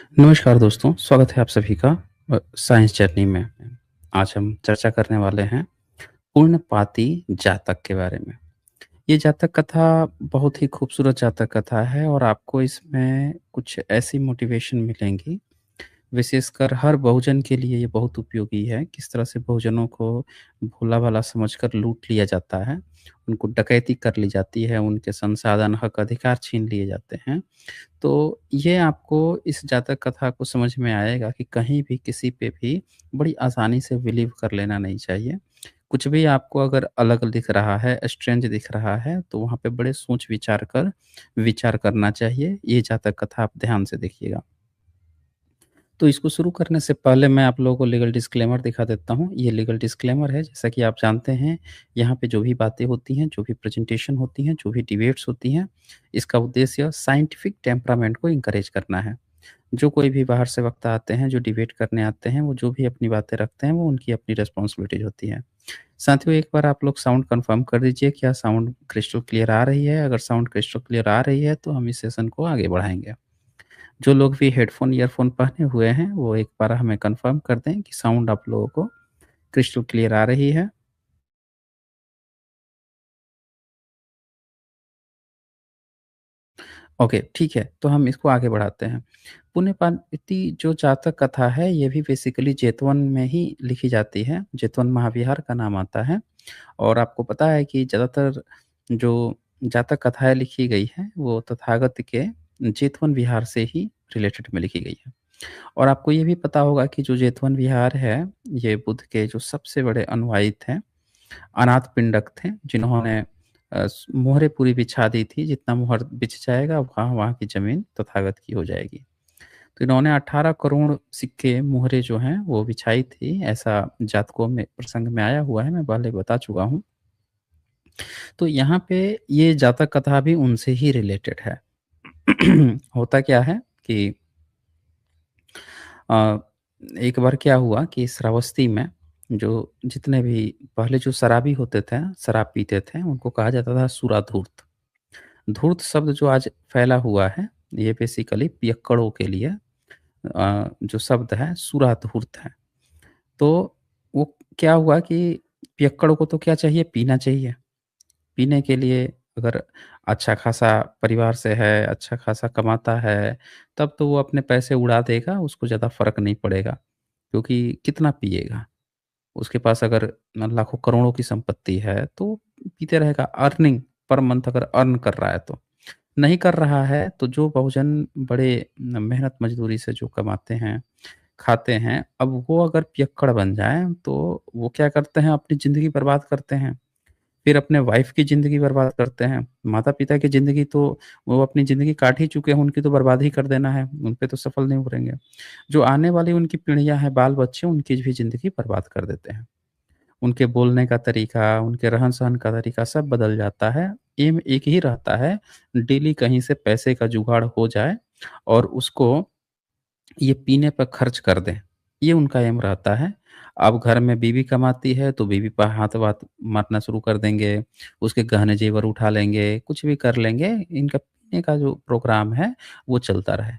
नमस्कार दोस्तों, स्वागत है आप सभी का साइंस जर्नी में। आज हम चर्चा करने वाले हैं पूर्णपाती जातक के बारे में। ये जातक कथा बहुत ही खूबसूरत जातक कथा है और आपको इसमें कुछ ऐसी मोटिवेशन मिलेंगी, विशेषकर हर बहुजन के लिए ये बहुत उपयोगी है। किस तरह से बहुजनों को भोला-भाला समझकर लूट लिया जाता है, उनको डकैती कर ली जाती है, उनके संसाधन, हक, अधिकार छीन लिए जाते हैं। तो ये आपको इस जातक कथा को समझ में आएगा कि कहीं भी किसी पे भी बड़ी आसानी से बिलीव कर लेना नहीं चाहिए। कुछ भी आपको अगर अलग दिख रहा है, स्ट्रेंज दिख रहा है, तो वहाँ पे बड़े सोच-विचार कर विचार करना चाहिए। ये जातक कथा आप ध्यान से देखिएगा। तो इसको शुरू करने से पहले मैं आप लोगों को लीगल डिस्क्लेमर दिखा देता हूँ। ये लीगल डिस्क्लेमर है, जैसा कि आप जानते हैं, यहाँ पे जो भी बातें होती हैं, जो भी प्रेज़ेंटेशन होती हैं, जो भी डिबेट्स होती हैं, इसका उद्देश्य साइंटिफिक टेम्परामेंट को एनकरेज करना है। जो कोई भी बाहर से वक्ता आते हैं, जो डिबेट करने आते हैं, वो जो भी अपनी बातें रखते हैं, वो उनकी अपनी रिस्पॉन्सिबिलिटीज़ होती है। साथियों, एक बार आप लोग साउंड कन्फर्म कर दीजिए, क्या साउंड क्रिस्टल क्लियर आ रही है? अगर साउंड क्रिस्टल क्लियर आ रही है, तो हम इस सेशन को आगे बढ़ाएँगे। जो लोग भी हेडफ़ोन, ईयरफ़ोन पहने हुए हैं, वो एक बार हमें कन्फर्म कर दें कि साउंड आप लोगों को क्रिस्टल क्लियर आ रही है। ओके, ठीक है, तो हम इसको आगे बढ़ाते हैं। पुण्यपाती जो जातक कथा है, ये भी बेसिकली जेतवन में ही लिखी जाती है। जेतवन महाविहार का नाम आता है और आपको पता है कि ज़्यादातर जो जातक कथाएँ लिखी गई हैं, वो तथागत के जेतवन विहार से ही रिलेटेड में लिखी गई है। और आपको ये भी पता होगा कि जो जेतवन विहार है, ये बुद्ध के जो सबसे बड़े अनुयायी थे, अनाथ पिंडक थे, जिन्होंने मोहरें पूरी बिछा दी थी, जितना मोहर बिछ जाएगा वहाँ वहाँ की ज़मीन तथागत की हो जाएगी। तो इन्होंने 18 करोड़ सिक्के मोहरें जो हैं वो बिछाई थी, ऐसा जातकों में प्रसंग में आया हुआ है, मैं पहले बता चुका हूँ। तो यहाँ पे ये जातक कथा भी उनसे ही रिलेटेड है। होता क्या है कि अ, एक बार क्या हुआ कि श्रावस्ती में जो जितने भी पहले जो शराबी होते थे, शराब पीते थे, उनको कहा जाता था सुराधूर्त। धूर्त शब्द जो आज फैला हुआ है, ये बेसिकली पियक्कड़ों के लिए जो शब्द है सुराधूर्त है। तो वो क्या हुआ कि पियक्कड़ को तो क्या चाहिए? पीना चाहिए। पीने के लिए अगर अच्छा खासा परिवार से है, अच्छा खासा कमाता है, तब तो वो अपने पैसे उड़ा देगा, उसको ज़्यादा फ़र्क नहीं पड़ेगा, क्योंकि कितना पिएगा? उसके पास अगर लाखों करोड़ों की संपत्ति है, तो पीते रहेगा। अर्निंग पर मंथ अगर अर्न कर रहा है तो। नहीं कर रहा है, तो जो बहुजन बड़े मेहनत मज़दूरी से जो कमाते हैं, खाते हैं, अब वो अगर पियक्कड़ बन जाएँ, तो वो क्या करते हैं, अपनी ज़िंदगी बर्बाद करते हैं। फिर अपने वाइफ़ की ज़िंदगी बर्बाद करते हैं। माता-पिता की ज़िंदगी तो वो अपनी ज़िंदगी काट ही चुके हैं, उनकी तो बर्बाद ही कर देना है, उन पे तो सफल नहीं उभरेंगे। जो आने वाली उनकी पीढ़ियाँ हैं, बाल-बच्चे, उनकी भी ज़िंदगी बर्बाद कर देते हैं। उनके बोलने का तरीका, उनके रहन-सहन का तरीका सब बदल जाता है। एम एक ही रहता है, डेली कहीं से पैसे का जुगाड़ हो जाए और उसको ये पीने पे खर्च कर दें, ये उनका एम रहता है। अब घर में बीवी कमाती है, तो बीवी पे हाथ-वाथ मारना शुरू कर देंगे, उसके गहने-ज़ेवर उठा लेंगे, कुछ भी कर लेंगे, इनका पीने का जो प्रोग्राम है, वो चलता रहे।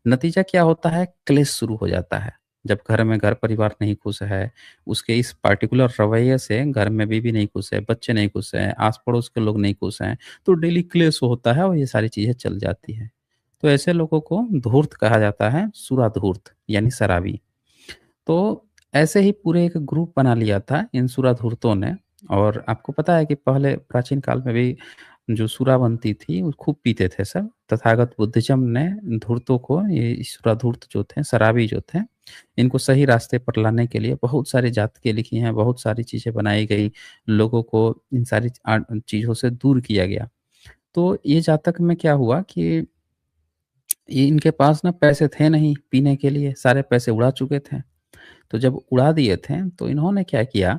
नतीजा क्या होता है? क्लेश शुरू हो जाता है। जब घर में घर-परिवार नहीं खुश है, उसके इस पार्टिकुलर रवैये से घर में बीवी नहीं खुश है, बच्चे नहीं खुश हैं, आस-पड़ोस के लोग नहीं खुश हैं, तो डेली क्लेश होता है और ये सारी चीज़ें चल जाती हैं। तो ऐसे लोगों को धूर्त कहा जाता है, सुराधूर्त यानी शराबी। तो ऐसे ही पूरे एक ग्रुप बना लिया था इन सुराधूर्तों ने और आपको पता है कि पहले प्राचीन काल में भी जो सुरा बनती थी, वो खूब पीते थे सब। तथागत बुद्धिज़्म ने धूर्तों को ये सुराधूर्त जो थे, शराबी जो थे, इनको सही रास्ते पर लाने के लिए बहुत सारी जातकें लिखी हैं, बहुत सारी चीज़ें बनाई गई, लोगों को इन सारी चीज़ों से दूर किया गया। तो ये जातक में क्या हुआ कि ये इनके पास ना पैसे थे नहीं पीने के लिए, सारे पैसे उड़ा चुके थे। तो जब उड़ा दिए थे, तो इन्होंने क्या किया,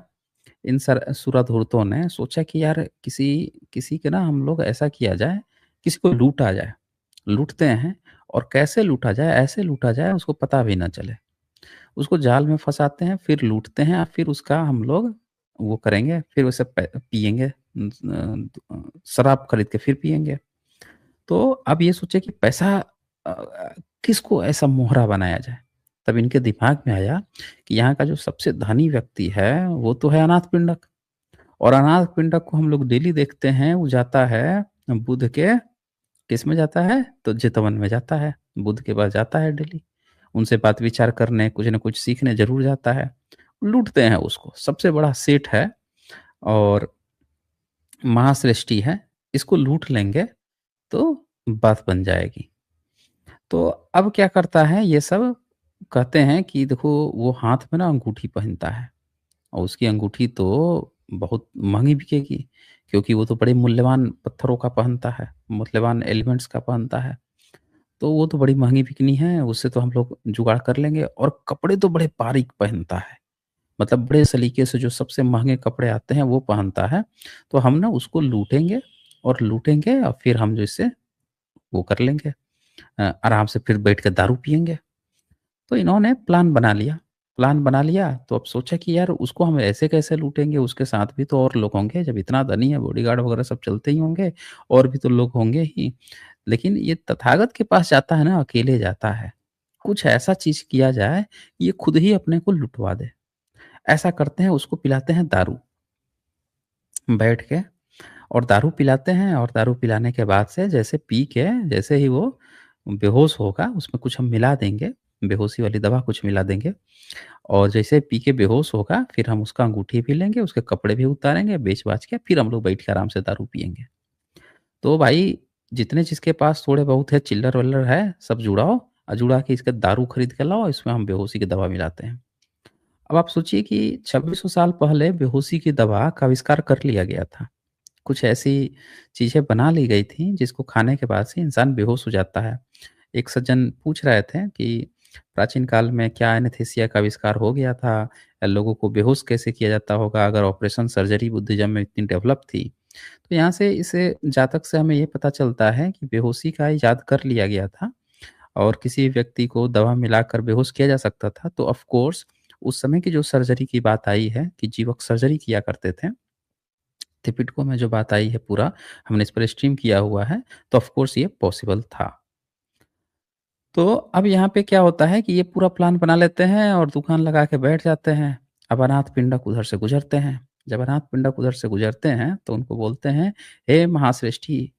इन सुराधूर्तों ने सोचा कि यार किसी किसी के ना हम लोग ऐसा किया जाए, किसी को लूटा जाए। लूटते हैं और कैसे लूटा जाए, ऐसे लूटा जाए उसको पता भी ना चले। उसको जाल में फँसाते हैं, फिर लूटते हैं और फिर उसका हम लोग वो करेंगे, फिर उसे पिएँगे शराब खरीद के फिर पिएँगे। तो अब ये सोचिए कि पैसा किसको ऐसा मोहरा बनाया जाए? तब इनके दिमाग में आया कि यहाँ का जो सबसे धनी व्यक्ति है, वो तो है अनाथ पिंडक और अनाथ पिंडक को हम लोग डेली देखते हैं, वो जाता है बुध के किसमें जाता है? तो चितवन में जाता है, बुध के पास जाता है डेली। उनसे बात विचार करने, कुछ न कुछ सीखने ज़रूर जाता है। लूटते हैं उसको, सबसे बड़ा सेठ है और महाश्रेष्ठी है, इसको लूट लेंगे तो बात बन जाएगी। तो अब क्या करता है ये सब कहते हैं कि देखो वो हाथ में ना अंगूठी पहनता है और उसकी अंगूठी तो बहुत महँगी बिकेगी क्योंकि वो तो बड़े मूल्यवान पत्थरों का पहनता है, मूल्यवान एलिमेंट्स का पहनता है। तो वो तो बड़ी महँगी बिकनी है, उससे तो हम लोग जुगाड़ कर लेंगे और कपड़े तो बड़े बारीक पहनता है। मतलब बड़े सलीके से जो सबसे महँगे कपड़े आते हैं वो पहनता है। तो हम ना उसको लूटेंगे और फिर हम जो इससे वो कर लेंगे आराम से फिर बैठ के दारू पिएँगे। तो इन्होंने प्लान बना लिया तो अब सोचा कि यार उसको हम ऐसे कैसे लूटेंगे, उसके साथ भी तो और लोग होंगे, जब इतना धनी है बॉडीगार्ड वगैरह सब चलते ही होंगे, और भी तो लोग होंगे ही। लेकिन ये तथागत के पास जाता है ना, अकेले जाता है। कुछ ऐसा चीज़ किया जाए, ये खुद ही अपने को लुटवा दे। ऐसा करते हैं उसको पिलाते हैं दारू, बैठ के और दारू पिलाते हैं और दारू पिलाने के बाद से जैसे पी के जैसे ही वो बेहोश होगा, उसमें कुछ हम मिला देंगे, बेहोशी वाली दवा कुछ मिला देंगे और जैसे पी के बेहोश होगा, फिर हम उसका अंगूठी भी लेंगे, उसके कपड़े भी उतारेंगे, बेच-बाच के फिर हम लोग बैठ के आराम से दारू पिएँगे। तो भाई जितने जिसके पास थोड़े बहुत है चिल्लर-विल्लर है, सब जुड़ाओ और जुड़ा के इसके दारू खरीद के लाओ, इसमें हम बेहोशी की दवा मिलाते हैं। अब आप सोचिए कि 2600 साल पहले बेहोशी की दवा का आविष्कार कर लिया गया था। कुछ ऐसी चीज़ें बना ली गई थी जिसको खाने के बाद से इंसान बेहोश हो जाता है। एक सज्जन पूछ रहे थे कि प्राचीन काल में क्या एनेस्थीसिया का आविष्कार हो गया था? या लोगों को बेहोश कैसे किया जाता होगा अगर ऑपरेशन सर्जरी बुद्धिज़्म में इतनी डेवलप थी? तो यहाँ से इस जातक से हमें ये पता चलता है कि बेहोशी का इजाद कर लिया गया था और किसी व्यक्ति को दवा मिलाकर बेहोश किया जा सकता था। तो ऑफ़ कोर्स उस समय की जो सर्जरी की बात आई है कि जीवक सर्जरी किया करते थे। त्रिपिटकों में जो बात आई है पूरा, हमने इस पर स्ट्रीम किया हुआ है, तो ऑफ़ कोर्स ये पॉसिबल था। तो अब यहाँ पे क्या होता है कि ये पूरा प्लान बना लेते हैं और दुकान लगा के बैठ जाते हैं। अब अनाथ पिंडक उधर से गुज़रते हैं। जब अनाथ पिंडक उधर से गुज़रते हैं, तो उनको बोलते हैं, "हे महाश्रेष्ठी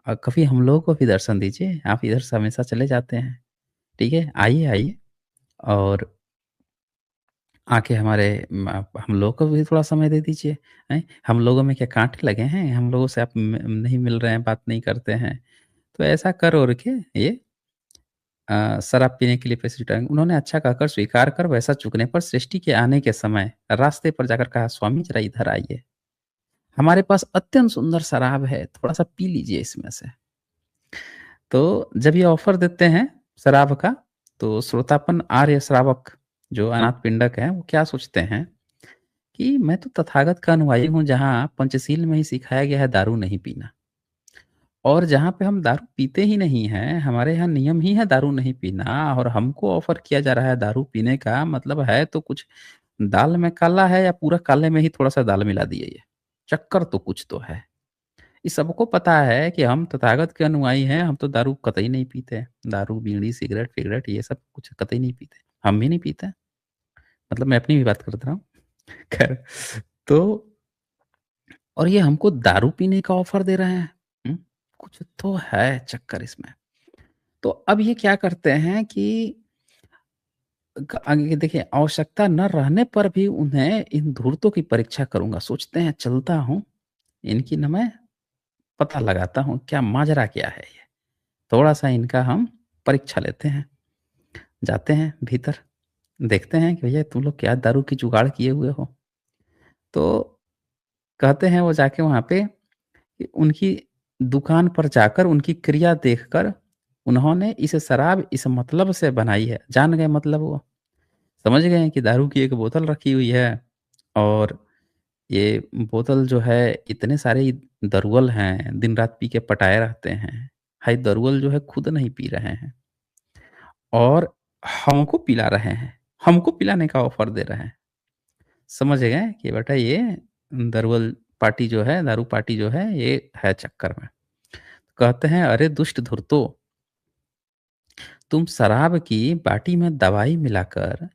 कभी हम लोगों को भी दर्शन दीजिए, आप इधर से हमेशा चले जाते हैं। ठीक है, आइए, आइए और आके हमारे हम लोगों को भी थोड़ा समय दे दीजिए, हैं? हम लोगों में क्या काँटे लगे हैं? हम लोगों से आप नहीं मिल रहे हैं, बात नहीं करते हैं।" तो ऐसा कर-वर के ये शराब पीने के लिए पैसे जुटाएँगे। उन्होंने अच्छा कहकर स्वीकार कर वैसा चूकने पर सृष्टि के आने के समय रास्ते पर जाकर कहा, "स्वामी ज़रा इधर आइए। हमारे पास अत्यंत सुंदर शराब है, थोड़ा-सा पी लीजिए इसमें से।" तो जब ये ऑफ़र देते हैं शराब का, तो श्रोतापन आर्य श्रावक जो अनाथ पिंडक हैं, वो क्या सोचते हैं कि मैं तो तथागत का अनुयायी हूँ, जहाँ पंचशील में ही सिखाया गया है दारू नहीं पीना। और जहाँ पे हम दारू पीते ही नहीं हैं, हमारे यहाँ नियम ही है दारू नहीं पीना और हमको ऑफ़र किया जा रहा है दारू पीने का मतलब है तो कुछ दाल में काला है या पूरा काले में ही थोड़ा-सा दाल मिला दिए ये। चक्कर तो कुछ तो है। ये सबको पता है कि हम तथागत के अनुयायी हैं, हम तो दारू कतई नहीं पीते। दारू, बीड़ी, सिगरेट-फिगरेट ये सब कुछ कतई नहीं पीते। हम भी नहीं पीते। मतलब मैं अपनी भी बात कर रहा हूँ। खैर तो और ये हमको दारू पीने का ऑफ़र दे रहे हैं। हुँ, कुछ तो है चक्कर इसमें। तो अब ये क्या करते हैं कि आगे देखिए आवश्यकता न रहने पर भी उन्हें इन धूर्तों की परीक्षा करूँगा। सोचते हैं चलता हूँ, इनकी न मैं पता लगाता हूँ क्या माजरा क्या है ये? थोड़ा-सा इनका हम परीक्षा लेते हैं। जाते हैं भीतर, देखते हैं कि भैया तुम लोग क्या दारू की जुगाड़ किए हुए हो? तो कहते हैं वो जाके वहाँ पे कि उनकी दुकान पर जाकर उनकी क्रिया देखकर उन्होंने इस शराब इस मतलब से बनाई है। जान गए मतलब वो। समझ गए हैं कि दारू की एक बोतल रखी हुई है और ये बोतल जो है इतने सारे दरुअल हैं, दिन-रात पी के पटाए रहते हैं। भाई दरुअल जो है खुद नहीं पी रहे हैं और हमको पिला रहे हैं। हमको पिलाने का ऑफ़र दे रहे हैं। समझ गए कि बेटा ये दरुअल पार्टी जो है, दारू पार्टी जो है ये है चक्कर में। कहते हैं, "अरे दुष्ट धुर्तों! तुम शराब की बाटी में दवाई मिलाकर,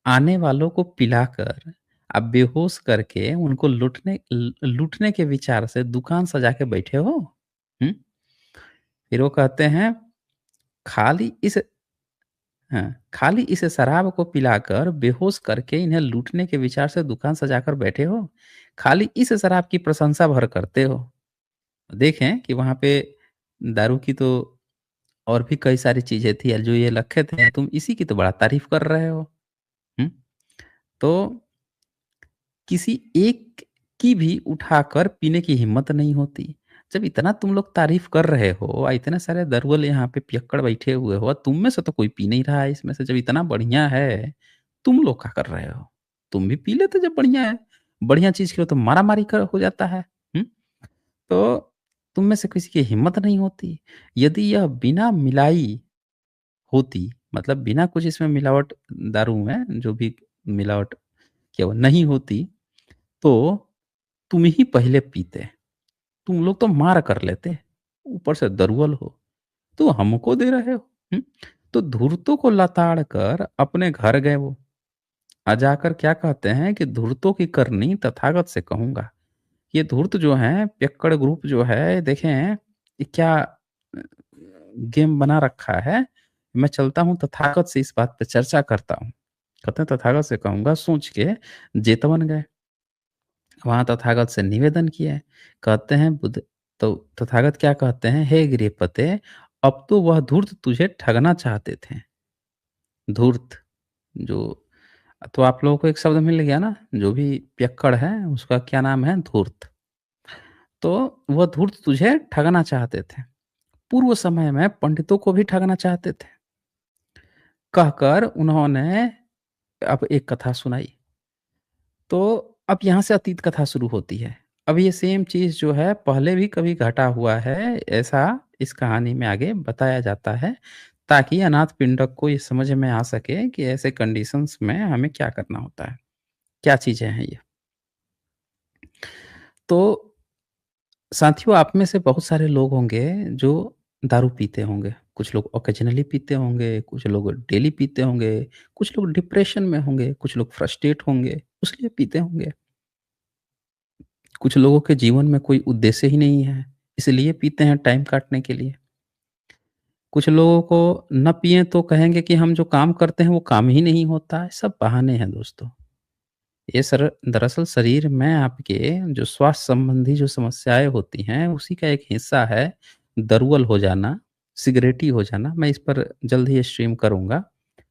आने वालों को पिलाकर, अब बेहोश करके उनको लूटने के विचार से दुकान सजा के बैठे हो? हुँ? फिर वो कहते हैं, खाली इस हाँ, खाली इस शराब को पिलाकर बेहोश करके इन्हें लूटने के विचार से दुकान सजाकर बैठे हो। खाली इस शराब की प्रशंसा भर करते हो। देखें कि वहाँ पे दारू की तो और भी कई सारी चीज़ें थी, जो ये लखे थे, तुम इसी की तो बड़ा तारीफ़ कर रहे हो। हुँ? तो किसी एक की भी उठाकर पीने की हिम्मत नहीं होती। जब इतना तुम लोग तारीफ़ कर रहे हो और इतने सारे दरुल यहाँ पे पियक्कड़ बैठे हुए हो, तुम में से तो कोई पी नहीं रहा है इसमें से, जब इतना बढ़िया है, तुम लोग क्या कर रहे हो? तुम भी पी लेते जब बढ़िया है। बढ़िया चीज़ के लिए तो मारा-मारी कर हो जाता है। हुँ? तो तुम में से किसी की हिम्मत नहीं होती। यदि यह बिना मिलाई होती, मतलब बिना कुछ इसमें मिलावट, दारू में जो भी मिलावट किया हुआ नहीं होती, तो तुम ही पहले पीते। तुम लोग तो मार कर लेते। ऊपर से दरुअल हो, तो हमको दे रहे हो। हुँ? तो धूर्तों को लताड़ कर अपने घर गए वो। जाकर क्या कहते हैं कि धूर्तों की करनी तथागत से कहूँगा। ये धूर्त जो हैं, पियक्कड़ ग्रुप जो है, देखें ये क्या गेम बना रखा है। मैं चलता हूँ तथागत से इस बात पे चर्चा करता हूँ। कहते हैं तथागत से कहूँगा, सोच के जेतवन गए। वहाँ तथागत से निवेदन किया। कहते हैं बुद्ध, तो तथागत क्या कहते हैं, हे गृहपते, अब तो वह धूर्त तुझे ठगना चाहते थे। धूर्त जो, तो आप लोगों को एक शब्द मिल गया ना, जो भी पियक्कड़ है उसका क्या नाम है, धूर्त। तो वह धूर्त तुझे ठगना चाहते थे। पूर्व समय में पंडितों को भी ठगना चाहते थे। कहकर उन्होंने अब एक कथा सुनाई। तो अब यहाँ से अतीत कथा शुरू होती है। अब ये सेम चीज़ जो है पहले भी कभी घटा हुआ है, ऐसा इस कहानी में आगे बताया जाता है, ताकि अनाथ पिंडक को ये समझ में आ सके कि ऐसे कंडीशंस में हमें क्या करना होता है, क्या चीज़ें हैं ये। तो साथियों, आप में से बहुत सारे लोग होंगे जो दारू पीते होंगे। कुछ लोग ऑकेजनली पीते होंगे, कुछ लोग डेली पीते होंगे, कुछ लोग डिप्रेशन में होंगे, कुछ लोग फ्रस्ट्रेट होंगे, उसलिए पीते होंगे। कुछ लोगों के जीवन में कोई उद्देश्य ही नहीं है, इसलिए पीते हैं टाइम काटने के लिए। कुछ लोगों को ना पिएँ तो कहेंगे कि हम जो काम करते हैं वो काम ही नहीं होता है, सब बहाने हैं दोस्तों। ये दरअसल शरीर में आपके जो स्वास्थ्य संबंधी जो समस्याएँ होती हैं, उसी का एक हिस्सा है दरुअल हो जाना, सिगरेटी हो जाना। मैं इस पर जल्द ही स्ट्रीम करूँगा।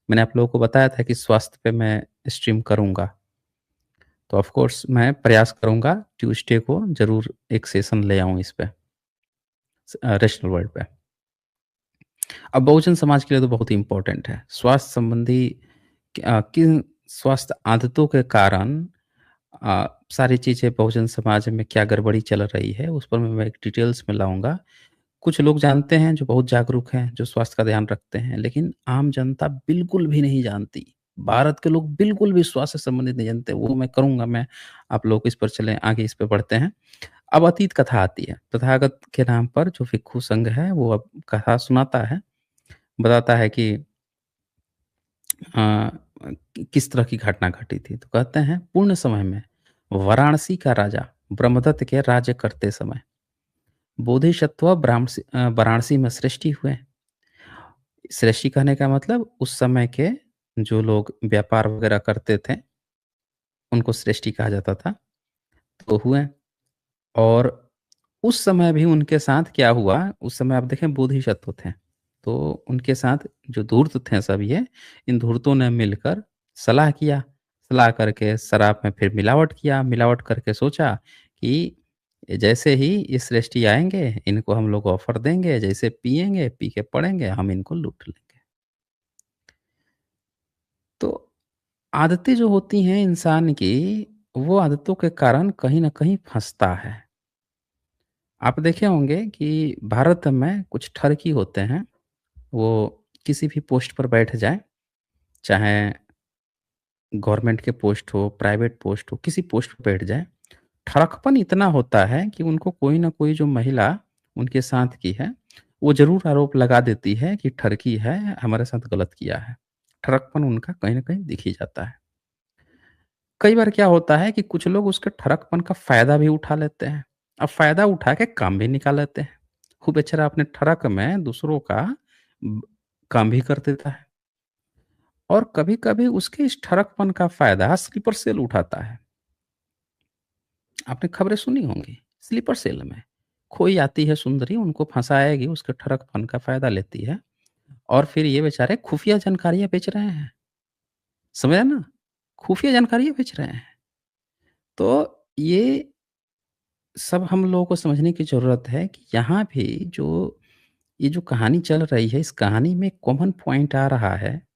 मैंने आप लोगों को बताया था कि स्वास्थ्य पे मैं स्ट्रीम करूँगा। तो ऑफ़ कोर्स मैं प्रयास करूँगा ट्यूसडे को ज़रूर एक सेशन ले आऊँ इस पे, रेशनल वर्ल्ड पे। अब बहुजन समाज के लिए तो बहुत ही इम्पोर्टेंट है। स्वास्थ्य संबंधी किन स्वास्थ्य आदतों के कारण सारी चीज़ें बहुजन समाज में क्या गड़बड़ी चल रही है, उस पर मैं एक डिटेल्स में लाऊँगा। कुछ लोग जानते हैं जो बहुत जागरूक हैं, जो स्वास्थ्य का ध्यान रखते हैं, लेकिन आम जनता बिल्कुल भी नहीं जानती। भारत के लोग बिल्कुल भी स्वास्थ्य से संबंधित नहीं जानते, वो मैं करूँगा मैं। आप लोग इस पर चलें, आगे इस पे बढ़ते हैं। अब अतीत कथा आती है। तथागत के नाम पर जो भिक्षु संघ है, वो अब कथा सुनाता है, बताता है कि अ, किस तरह की घटना घटी थी। तो कहते हैं, पूर्ण समय में वाराणसी का राजा ब्रह्मदत्त के राज्य करते समय बोधिसत्व वाराणसी में सृष्टि हुए। सृष्टि कहने का मतलब उस समय के जो लोग व्यापार वगैरह करते थे, उनको सृष्टि कहा जाता था, तो हुए। और उस समय भी उनके साथ क्या हुआ, उस समय आप देखें बोधिसत्व थे, तो उनके साथ जो धूर्त थे सब ये, इन धूर्तों ने मिलकर सलाह किया। सलाह करके शराब में फिर मिलावट किया, मिलावट करके सोचा कि जैसे ही ये सृष्टि आएँगे, इनको हम लोग ऑफ़र देंगे, जैसे पिएँगे, पी के पड़ेंगे, हम इनको लूट लेंगे। तो आदतें जो होती हैं इंसान की, वो आदतों के कारण कहीं न कहीं फँसता है। आप देखे होंगे कि भारत में कुछ ठरकी होते हैं, वो किसी भी पोस्ट पर बैठ जाएँ, चाहे गवर्नमेंट के पोस्ट हो, प्राइवेट पोस्ट हो, किसी पोस्ट पे बैठ जाएँ, ठरकपन इतना होता है कि उनको कोई न कोई जो महिला उनके साथ की है, वो ज़रूर आरोप लगा देती है कि ठरकी है, हमारे साथ गलत किया है। ठरकपन उनका कहीं न कहीं दिख ही जाता है। कई बार क्या होता है कि कुछ लोग उसके ठरकपन का फ़ायदा भी उठा लेते हैं। अब फ़ायदा उठा के काम भी निकाल लेते हैं। वो बेचारा अपने ठरक में दूसरों का ब काम भी कर देता है और कभी-कभी उसके इस ठरकपन का फ़ायदा स्लीपर सेल उठाता है। आपने खबरें सुनी होंगी, स्लीपर सेल में कोई आती है सुंदरी, उनको फँसाएगी, उसके ठरकपन का फ़ायदा लेती है और फिर ये बेचारे खुफिया जानकारियाँ बेच रहे हैं। समझे ना? खुफिया जानकारियाँ बेच रहे हैं। तो ये सब हम लोगों को समझने की ज़रूरत है कि यहाँ भी जो ये जो कहानी चल रही है, इस कहानी में कॉमन पॉइंट आ रहा है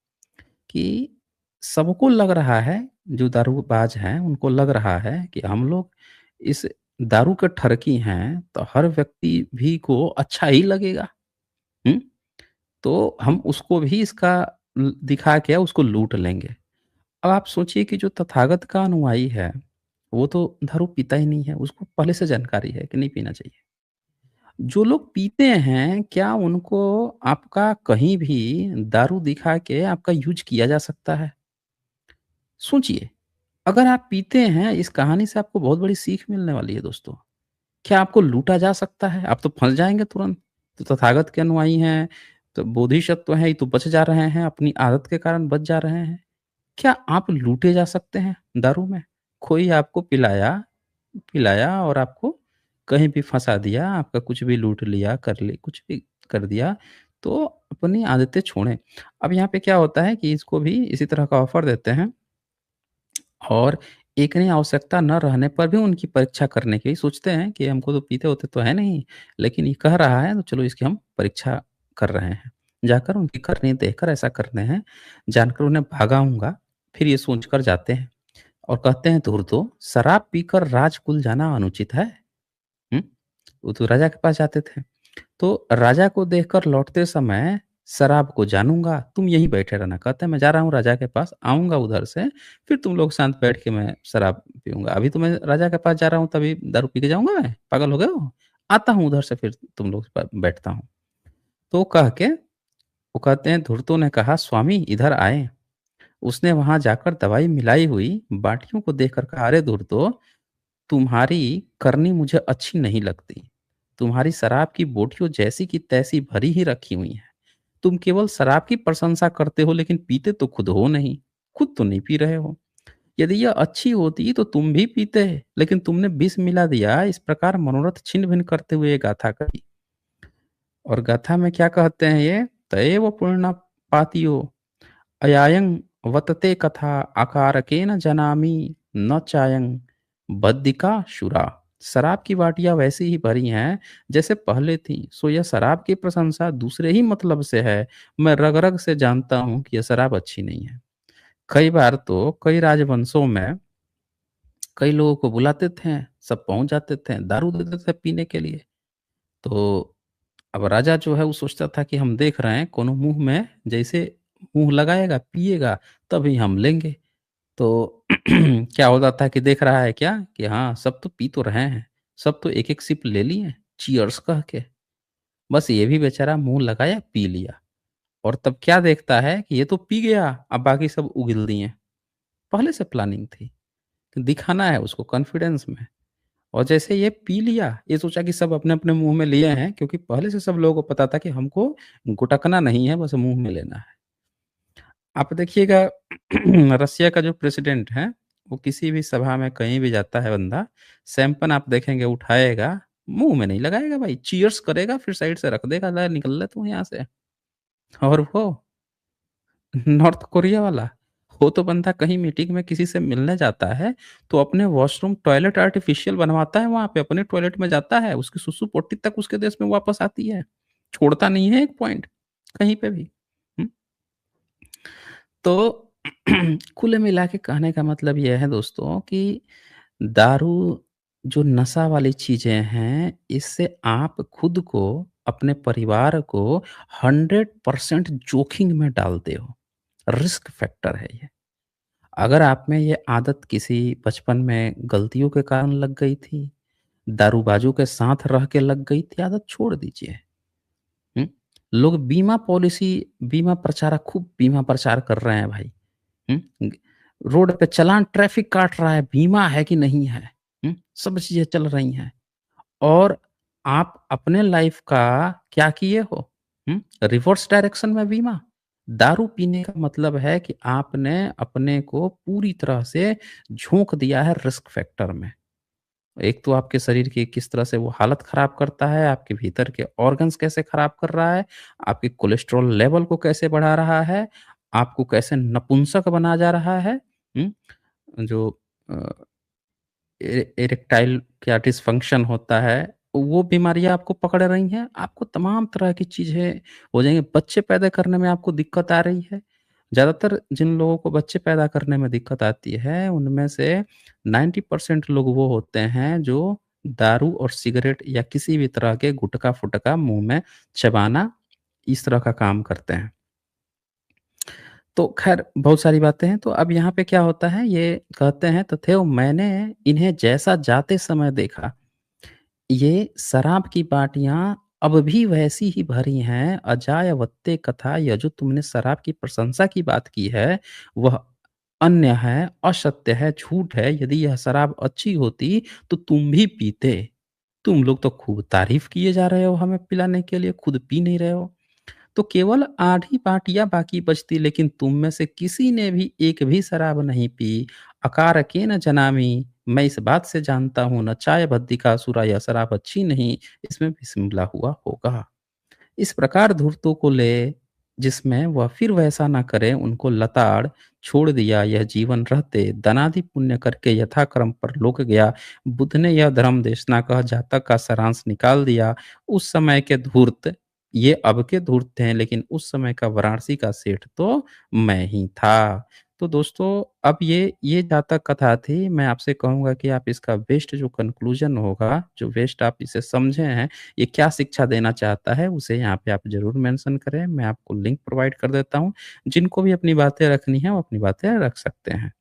कि सबको लग रहा है, जो दारूबाज़ हैं, उनको लग रहा है कि हम लोग इस दारू के ठरकी हैं, तो हर व्यक्ति भी को अच्छा ही लगेगा। हुँ? तो हम उसको भी इसका दिखा के उसको लूट लेंगे। अब आप सोचिए कि जो तथागत का अनुयायी है, वो तो दारू पीता ही नहीं है, उसको पहले से जानकारी है कि नहीं पीना चाहिए। जो लोग पीते हैं, क्या उनको आपका कहीं भी दारू दिखा के आपका यूज़ किया जा सकता है? सोचिए, अगर आप पीते हैं, इस कहानी से आपको बहुत बड़ी सीख मिलने वाली है दोस्तों। क्या आपको लूटा जा सकता है? आप तो फँस जाएँगे तुरंत। तो तथागत के अनुयायी हैं, तो बोधिसत्व हैं, ये तो बच जा रहे हैं, अपनी आदत के कारण बच जा रहे हैं। क्या आप लूटे जा सकते हैं दारू में? कोई आपको पिलाया पिलाया और आपको कहीं भी फँसा दिया, आपका कुछ भी लूट लिया, कर ले कुछ भी कर दिया, तो अपनी आदतें छोड़ें। अब यहाँ पे क्या होता है कि इसको भी इसी तरह का ऑफ़र देते हैं और एक नहीं आवश्यकता न रहने पर भी उनकी परीक्षा करने की सोचते हैं कि हमको तो पीते-होते तो है नहीं, लेकिन ये कह रहा है तो चलो इसकी हम परीक्षा कर रहे हैं। जाकर उनकी करनी देखकर ऐसा करते हैं, जानकर उन्हें भगाऊँगा, फिर ये सोचकर जाते हैं और कहते हैं धूर्तो शराब पीकर राजकुल जाना अनुचित है। हुँ? वो तो राजा के पास जाते थे। तो राजा को देखकर लौटते समय शराब को जानूँगा, तुम यहीं बैठे रहना। कहते हैं मैं जा रहा हूँ राजा के पास, आऊँगा उधर से, फिर तुम लोग साथ बैठ के मैं शराब पीऊँगा। अभी तो मैं राजा के पास जा रहा हूँ तभी दारू पी के जाऊँगा मैं? पागल हो गए हो? आता हूँ उधर से फिर तुम लोग प बैठता हूँ। तो कह के वो कहते हैं धूर्तो ने कहा स्वामी इधर आएँ। उसने वहाँ जाकर दवाई मिलाई हुई बाटियों को देखकर कहा अरे धूर्तो तुम्हारी करनी मुझे अच्छी नहीं लगती। तुम्हारी शराब की बोटियों जैसी की तैसी भरी ही रखी हुई हैं। तुम केवल शराब की प्रशंसा करते हो लेकिन पीते तो खुद हो नहीं। खुद तो नहीं पी रहे हो। यदि यह अच्छी होती तो तुम भी पीते, लेकिन तुमने विष मिला दिया। इस प्रकार मनोरथ छिन्न-भिन्न करते हुए ये गाथा कही। और गाथा में क्या कहते हैं ये? तयेव पूर्णा पातियो अयायं वतते कथा आकारकेन जनामि न चायं बद्दिका शुरा। शराब की बाटियाँ वैसी ही भरी हैं जैसे पहले थीं, सो यह शराब की प्रशंसा दूसरे ही मतलब से है। मैं रग-रग से जानता हूँ कि यह शराब अच्छी नहीं है। कई बार तो कई राजवंशों में कई लोगों को बुलाते थे, सब पहुँच जाते थे, दारू देते थे पीने के लिए। तो अब राजा जो है वो सोचता था कि हम देख रहे हैं कोनो मुँह में जैसे मुँह लगाएगा, पिएगा तभी हम लेंगे। तो क्या होता था कि देख रहा है क्या कि हाँ, सब तो पी तो रहे हैं, सब तो एक-एक सिप ले लिए, चीयर्स कह के। बस ये भी बेचारा मुँह लगाया, पी लिया और तब क्या देखता है कि ये तो पी गया, अब बाकी सब उगल दिए। पहले से प्लानिंग थी, कि दिखाना है उसको कॉन्फिडेंस में और जैसे ये पी लिया, ये सोचा कि सब अपने-अपने मुँह में लिए हैं क्योंकि पहले से सब लोगों को पता था कि हमको गुटकना नहीं है, बस मुँह में लेना है। आप देखिएगा रसिया का जो प्रेसिडेंट है, वो किसी भी सभा में कहीं भी जाता है बंदा, सैंपन आप देखेंगे उठाएगा, मुँह में नहीं लगाएगा भाई, चीयर्स करेगा फिर साइड से रख देगा, "ला निकल ले तू यहाँ से।" और वो नॉर्थ कोरिया वाला, वो तो बंदा कहीं मीटिंग में किसी से मिलने जाता है, तो अपने वॉशरूम टॉयलेट आर्टिफ़िशियल बनवाता है वहाँ पे, अपने टॉयलेट में जाता है, उसकी सुसु-पोटी तक उसके देश में वापस आती है। छोड़ता नहीं है एक पॉइंट, कहीं पे भी। हुँ? तो कुल मिला के कहने का मतलब ये है दोस्तों कि दारू जो नशा वाली चीज़ें हैं, इससे आप खुद को, अपने परिवार को 100% जोखिम में डालते हो। रिस्क फैक्टर है ये। अगर आप में ये आदत किसी बचपन में गलतियों के कारण लग गई थी, दारूबाजों के साथ रह के लग गई थी आदत, छोड़ दीजिए। लोग बीमा पॉलिसी बीमा प्रचारक खूब बीमा प्रचार कर रहे हैं भाई। हुँ? ग रोड पे चालान ट्रैफिक काट रहा है, बीमा है कि नहीं है? हुँ? सब चीज़ें चल रही हैं और आप अपने लाइफ़ का क्या किए हो? हुँ? रिवर्स डायरेक्शन में बीमा। दारू पीने का मतलब है कि आपने अपने को पूरी तरह से झोंक दिया है रिस्क फैक्टर में। एक तो आपके शरीर की किस तरह से वो हालत खराब करता है, आपके भीतर के ऑर्गन्स कैसे खराब कर रहा है, आपके कोलेस्ट्रॉल लेवल को कैसे बढ़ा रहा है, आपको कैसे नपुंसक बना जा रहा है। हुँ? जो अ, इरेक्टाइल क्या डिसफंक्शन होता है, वो बीमारियाँ आपको पकड़ रही हैं, आपको तमाम तरह की चीज़ें हो जाएँगी। बच्चे पैदा करने में आपको दिक्कत आ रही है। ज़्यादातर जिन लोगों को बच्चे पैदा करने में दिक्कत आती है, उनमें से 90% लोग वो होते हैं जो दारू और सिगरेट या किसी भी तरह के गुटखा-फुटखा मुँह में चबाना, इस तरह का काम करते हैं। तो ख़ैर बहुत सारी बातें हैं, तो अब यहाँ पे क्या होता है, ये कहते हैं तथैव मैंने इन्हें जैसा जाते समय देखा, ये शराब की बाटियाँ अब भी वैसी ही भरी हैं, अजायवत्ते कथा यह जो तुमने शराब की प्रशंसा की बात की है, वह अन्य है, असत्य है, झूठ है, यदि यह शराब अच्छी होती, तो तुम भी पीते। तुम लोग तो खूब तारीफ़ किए जा रहे हो हमें पिलाने के लिए, खुद पी नहीं रहे हो। तो केवल आधी बाटियाँ बाकी बचती लेकिन तुम में से किसी ने भी एक भी शराब नहीं पी। अकारकेन जनामि मैं इस बात से जानता हूँ न चाय बद्दिकासुरा यह शराब अच्छी नहीं, इसमें विष मिला हुआ होगा। इस प्रकार धूर्तों को ले, जिसमें वह फिर वैसा न करें उनको लताड़ छोड़ दिया यह जीवन रहते, दनादि पुण्य करके यथाक्रम परलोक गया। बुद्ध ने यह धर्म देशना कह जातक का सारांश निकाल दिया। उस समय के धूर्त, ये अब के धूर्त हैं लेकिन उस समय का वाराणसी का सेठ तो मैं ही था। तो दोस्तों अब ये जातक कथा थी। मैं आपसे कहूँगा कि आप इसका बेस्ट जो कन्क्लूज़न होगा, जो बेस्ट आप इसे समझे हैं, ये क्या शिक्षा देना चाहता है, उसे यहाँ पे आप ज़रूर मेंशन करें। मैं आपको लिंक प्रोवाइड कर देता हूँ। जिनको भी अपनी बातें रखनी हैं, वो अपनी बातें रख सकते हैं।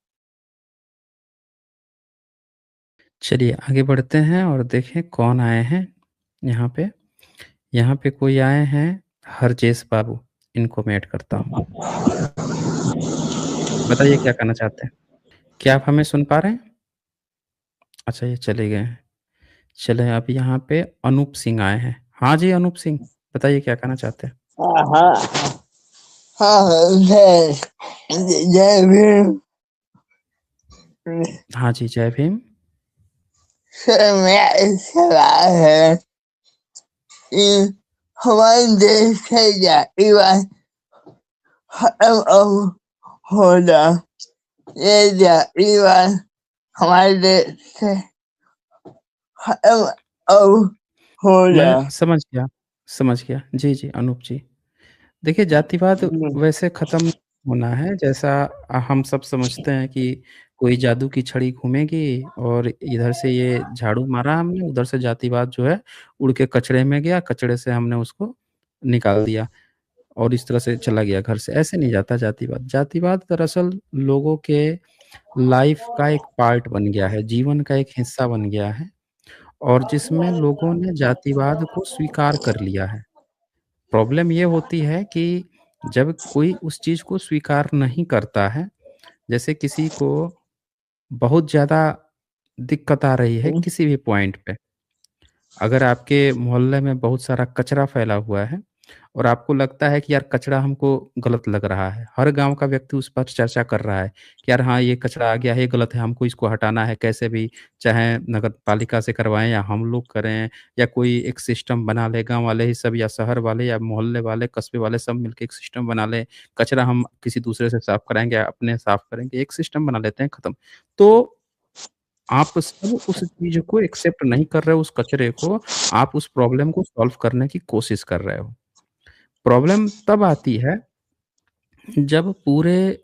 चलिए आगे बढ़ते हैं और देखें कौन आए हैं यहाँ पे। यहाँ पे कोई आए हैं हरजेश बाबू, इनको मैं ऐड करता हूँ। बताइए क्या कहना चाहते हैं? क्या आप हमें सुन पा रहे हैं? अच्छा ये चले गए हैं। चलें अब यहाँ पे अनूप सिंह आए हैं। हाँ जी, अनूप सिंह बताइए क्या कहना चाहते हैं? हाँ, हाँ, हाँ, जय जय भीम। हाँ जी, जय भीम। सर मेरा एक सवाल है कि हमारे देश के जातिवाद खत्म अब होना, ये जातिवाद हमारे देश से खत्म अब होना। मैं समझ गया। जी, जी, अनूप जी। देखिए जातिवाद वैसे ख़त्म होना है जैसा हम सब समझते हैं कि कोई जादू की छड़ी घूमेगी और इधर से ये झाड़ू मारा हमने, उधर से जातिवाद जो है उड़ के कचड़े में गया, कचड़े से हमने उसको निकाल दिया और इस तरह से चला गया घर से। ऐसे नहीं जाता जातिवाद। जातिवाद दरअसल लोगों के लाइफ़ का एक पार्ट बन गया है, जीवन का एक हिस्सा बन गया है और जिसमें लोगों ने जातिवाद को स्वीकार कर लिया है। प्रॉब्लम ये होती है कि जब कोई उस चीज़ को स्वीकार नहीं करता है, जैसे किसी को बहुत ज़्यादा दिक्कत आ रही है किसी भी पॉइंट पे, अगर आपके मोहल्ले में बहुत सारा कचरा फैला हुआ है और आपको लगता है कि यार कचरा हमको गलत लग रहा है, हर गाँव का व्यक्ति उस पर चर्चा कर रहा है कि यार हाँ, ये कचरा आ गया है, ये गलत है, हमको इसको हटाना है कैसे भी, चाहे नगर पालिका से करवाएँ या हम लोग करें या कोई एक सिस्टम बना ले, गाँव वाले ही सब या शहर वाले या मोहल्ले वाले, कस्बे वाले सब मिलके एक सिस्टम बना लें, कचरा हम किसी दूसरे से साफ कराएँगे या अपने साफ करेंगे, एक सिस्टम बना लेते हैं, खत्म। तो आप सब उस चीज़ को एक्सेप्ट नहीं कर रहे हो, उस कचरे को, आप उस प्रॉब्लम को सॉल्व करने की कोशिश कर रहे हो। प्रॉब्लम तब आती है जब पूरे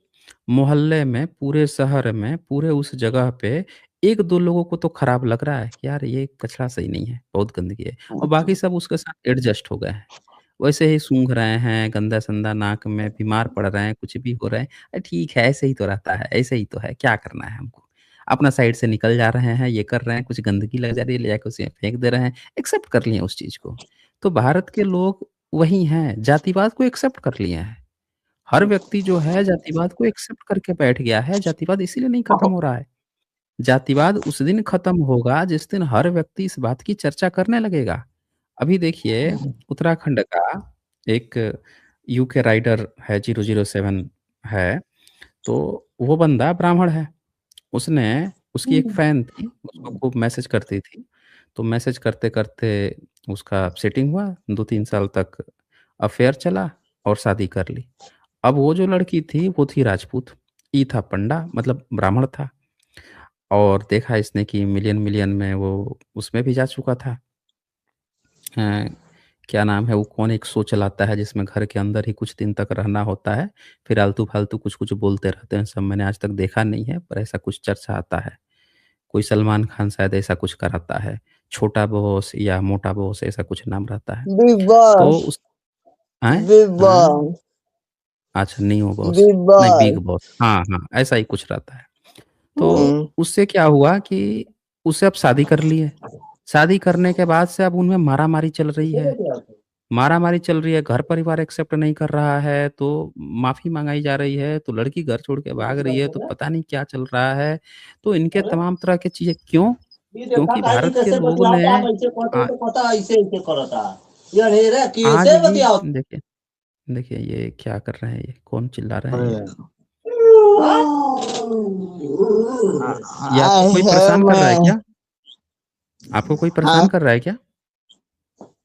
मोहल्ले में, पूरे शहर में, पूरे उस जगह पे 1-2 लोगों को तो खराब लग रहा है कि यार ये कचरा सही नहीं है, बहुत गंदगी है और बाकी सब उसके साथ एडजस्ट हो गए हैं। वैसे ही सूंघ रहे हैं, गंदा-संदा नाक में, बीमार पड़ रहे हैं, कुछ भी हो रहे हैं। ठीक है, ऐसे ही तो रहता है, ऐसे ही तो है, क्या करना है हमको? अपना साइड से निकल जा रहे हैं, ये कर रहे हैं, कुछ गंदगी लग जा रही है, ले जाके उसे फेंक दे रहे हैं, एक्सेप्ट कर लिए उस चीज़ को। तो भारत के लोग वही हैं, जातिवाद को एक्सेप्ट कर लिए हैं। हर व्यक्ति जो है जातिवाद को एक्सेप्ट करके बैठ गया है, जातिवाद इसीलिए नहीं खत्म हो रहा है। जातिवाद उस दिन खत्म होगा जिस दिन हर व्यक्ति इस बात की चर्चा करने लगेगा। अभी देखिए उत्तराखंड का एक यूके राइडर है 007 है, तो वो बंदा ब्राह्मण है। उसने उसकी एक फ़ैन थी, उसको खूब मैसेज करती थी। तो मैसेज करते-करते उसका सेटिंग हुआ, 2-3 साल तक अफ़ेयर चला और शादी कर ली। अब वो जो लड़की थी, वो थी राजपूत, ये था पंडा मतलब ब्राह्मण था और देखा इसने कि मिलियन-मिलियन में वो उसमें भी जा चुका था। अ, क्या नाम है वो कौन एक शो चलाता है जिसमें घर के अंदर ही कुछ दिन तक रहना होता है, फिर आलतू-फालतू कुछ-कुछ बोलते रहते हैं सब मैंने आज तक देखा नहीं है, पर ऐसा कुछ चर्चा आता है। कोई सलमान खान शायद ऐसा कुछ कराता है, छोटा बॉस या मोटा बॉस ऐसा कुछ नाम रहता है। बिग तो बॉस, उस हैं? बिग हाँ, बॉस, अच्छा नियो बॉस, बिग नहीं बिग बॉस। बॉस, हाँ, हाँ, ऐसा ही कुछ रहता है। तो हम्म, उससे क्या हुआ कि उससे अब शादी कर ली है। शादी करने के बाद से अब उनमें मारा-मारी चल रही है। मारा-मारी चल रही है, घर-परिवार एक्सेप्ट नहीं कर रहा है, तो माफ़ी मँगाई जा रही है, तो लड़की घर छोड़ के भाग रही है, तो पता नहीं क्या चल रहा है। तो इनके तमाम तरह की चीज़ें क्यों? ये देखा क्योंकि काहे भारत के कैसे लोग ने बतियाता आप ऐसे कहते आ तो पता ऐसे ऐसे करता। ये नहीं रे कि आज ऐसे भी बतियाओ। देखिए देखिए ये क्या कर रहे हैं ये? कौन चिल्ला रहे हैं अरे ये? ये आपको कोई ऐसे परेशान कर रहा है में क्या? आपको कोई परेशान हाँ कर रहा है क्या?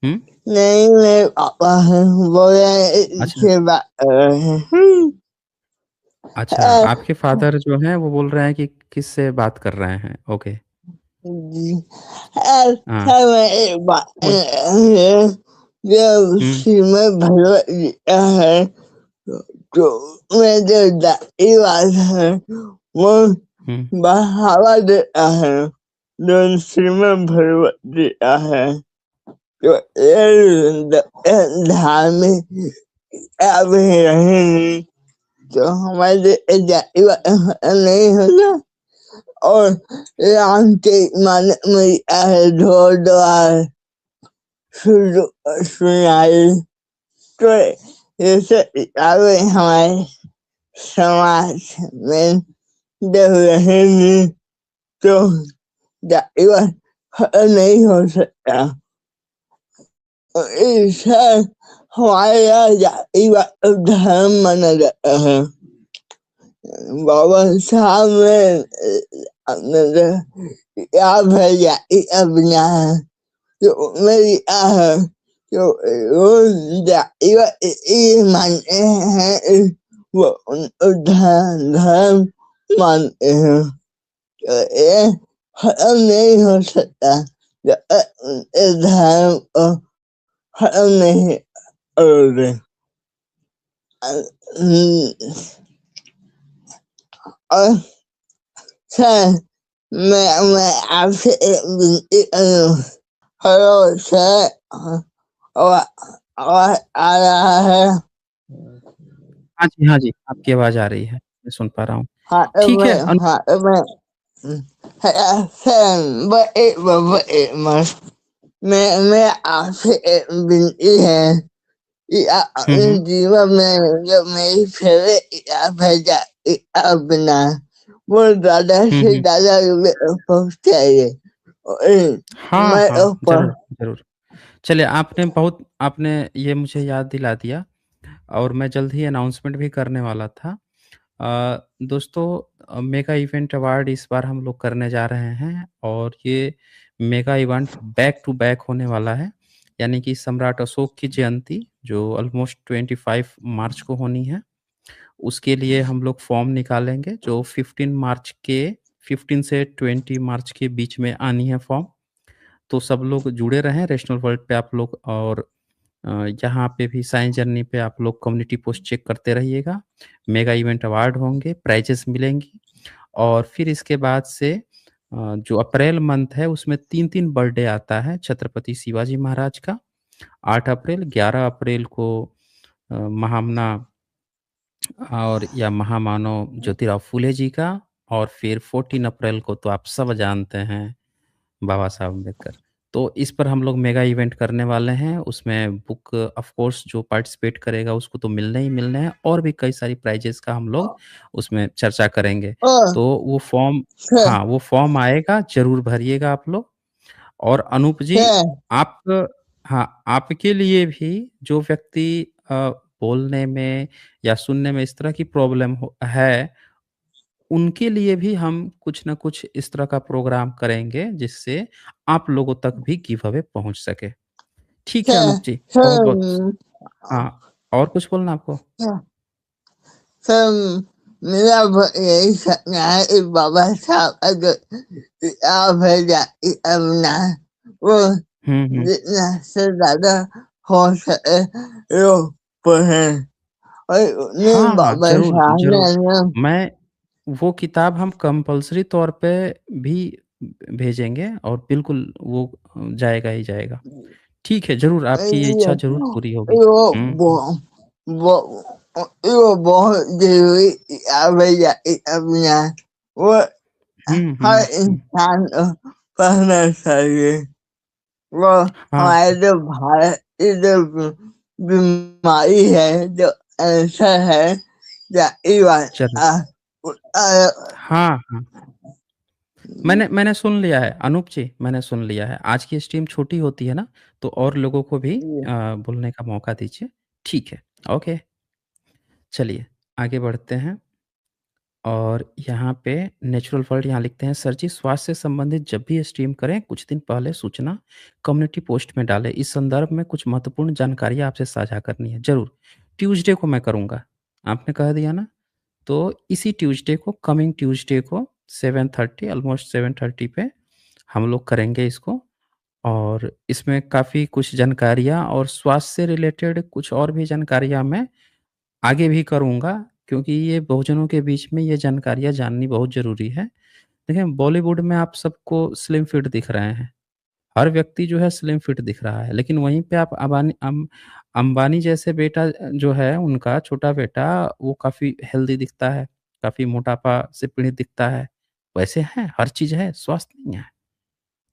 हुँ? नहीं मेरे पापा है बोले अच्छा, इससे बात कर रहे हैं। अच्छा आपके फ़ादर जो हैं वो बोल रहे हैं कि किससे बात कर रहे हैं? ओके, जी, हाँ, ऐसा में एक बात बोल है जब हुँ, श्रीमद् भगवत गीता है तो मैं जो दाई बात है वो हुँ, बढ़ावा देता है जो श्रीमद् भगवत गीता है तो ये धार्मिक अब रहेंगी तो हमारे जाति नहीं होगा और राम के मन में है ढोल द्वार सुनाई तो ये सब किताबें हमारे समाज में जब रहेंगी तो जातिवाद खत्म नहीं हो सकता ऐसा हमारे यहाँ जातिवाद धर्म माना जाता है बाबा साहब ने क्या भैया अपना तो मेरी है तो रोज जातिवाद ये मानते हैं वो धर्म मानते हैं तो ये खत्म नहीं हो सकता जब तक उनके धर्म को खत्म नहीं करोगे और सर मैं आपसे एक विनती करूँ हेलो सर और आवाज आ रहा है हाँ जी, हाँ जी, आपकी आवाज़ आ रही है, मैं सुन पा रहा हूँ। हाँ ठीक है हाँ सर एक मिनट मैं आपसे एक विनती है कि हुँ, अपने हुँ, जीवन में जो मेरी फेवरेट किताब है अपना वो ज़्यादा हुँ, से हुँ। ज़्यादा पहुँचाइए और हाँ, मैं हाँ, ऊपर ज़रूर, ज़रूर। चलिए आपने ये मुझे याद दिला दिया और मैं जल्द ही अनाउंसमेंट भी करने वाला था। दोस्तों मेगा इवेंट अवार्ड इस बार हम लोग करने जा रहे हैं और ये mega event back to back होने वाला है। यानी कि सम्राट अशोक की जयंती जो ऑलमोस्ट 25 मार्च को होनी है, उसके लिए हम लोग फॉर्म निकालेंगे जो 15 से 20 मार्च के बीच में आनी है फॉर्म। तो सब लोग जुड़े रहें रैशनल वर्ल्ड पे आप लोग और यहाँ पे भी साइंस जर्नी पे आप लोग कम्युनिटी पोस्ट चेक करते रहिएगा। मेगा इवेंट अवार्ड होंगे, प्राइजेस मिलेंगी और फिर इसके बाद से जो अप्रैल मंथ है उसमें 3-3 बर्थडे आता है छत्रपति शिवाजी महाराज का। 8 अप्रैल, 11 अप्रैल को महामना और या महामानव ज्योतिराव फूले जी का और फिर 14 अप्रैल को तो आप सब जानते हैं बाबा साहब अम्बेडकर। तो इस पर हम लोग मेगा इवेंट करने वाले हैं। उसमें बुक ऑफ कोर्स जो पार्टिसिपेट करेगा उसको तो मिलने ही मिलने हैं और भी कई सारी प्राइज़ेज़ का हम लोग उसमें चर्चा करेंगे। और तो वो फ़ॉर्म सर हाँ, वो फ़ॉर्म आएगा, ज़रूर भरिएगा आप लोग। और अनूप जी, सर आप हाँ, आपके लिए भी जो व्यक्ति बोलने में या सुनने में इस तरह की प्रॉब्लम है, उनके लिए भी हम कुछ न कुछ इस तरह का प्रोग्राम करेंगे, जिससे आप लोगों तक भी गिव अवे पहुँच सके। ठीक है सर अनूप जी, बहुत-बहुत सर हाँ, और कुछ बोलना आपको? सर सर मेरा यही सपना है कि बाबा साहब अगर आप है जाए अपना वो हुँ, हुँ। जितना से ज़्यादा हो सके लोग पढ़ें और उन्हें हाँ, हाँ, बाबा ज़रूर, साहब ने ज़रूर। ना मैं वो किताब हम कंपल्सरी तौर पे भी भेजेंगे और बिल्कुल वो जाएगा ही जाएगा। ठीक है, ज़रूर आपकी ये ये इच्छा ज़रूर पूरी होगी। वो हुँ, वो हुँ। वो वो बहुत ज़रूरी आवाज़ अपना वो हुँ, हर हुँ, हुँ। इंसान को पढ़ना चाहिए। वो हाँ, हमारे जो भारत की जो बीमारी है जो कैंसर है या इवन ज़रूर। अ, अ, हाँ, हाँ। मैंने सुन लिया है, अनूप जी, मैंने सुन लिया है। आज की स्ट्रीम छोटी होती है ना, तो और लोगों को भी बोलने का मौका दीजिए। ठीक है, ओके। चलिए, आगे बढ़ते हैं और यहाँ पे नेचुरल वर्ल्ड यहाँ लिखते हैं, "सर जी, स्वास्थ्य से संबंधित जब भी स्ट्रीम करें, कुछ दिन पहले सूचना कम्युनिटी पोस्ट में डालें। इस संदर्भ में कुछ महत्वपूर्ण जानकारियाँ आपसे साझा करनी है।" ज़रूर, ट्यूज़डे को मैं करूँगा। आपने कह दिया ना? तो इसी ट्यूज़डे को कमिंग ट्यूज़डे को 7:30 ऑलमोस्ट 7:30 पे हम लोग करेंगे इसको और इसमें काफ़ी कुछ जानकारियाँ और स्वास्थ्य से रिलेटेड कुछ और भी जानकारियाँ मैं आगे भी करूँगा क्योंकि ये बहुजनों के बीच में ये जानकारियाँ जाननी बहुत ज़रूरी है। देखिए बॉलीवुड में आप सबको स्लिम फिट दिख रहे हैं। हर व्यक्ति जो है स्लिम फिट दिख रहा है, लेकिन वहीं पे आप अंबानी जैसे बेटा जो है उनका छोटा बेटा वो काफ़ी हेल्दी दिखता है, काफ़ी मोटापा से पीड़ित दिखता है। वैसे हैं, हर चीज़ है, स्वास्थ्य नहीं है।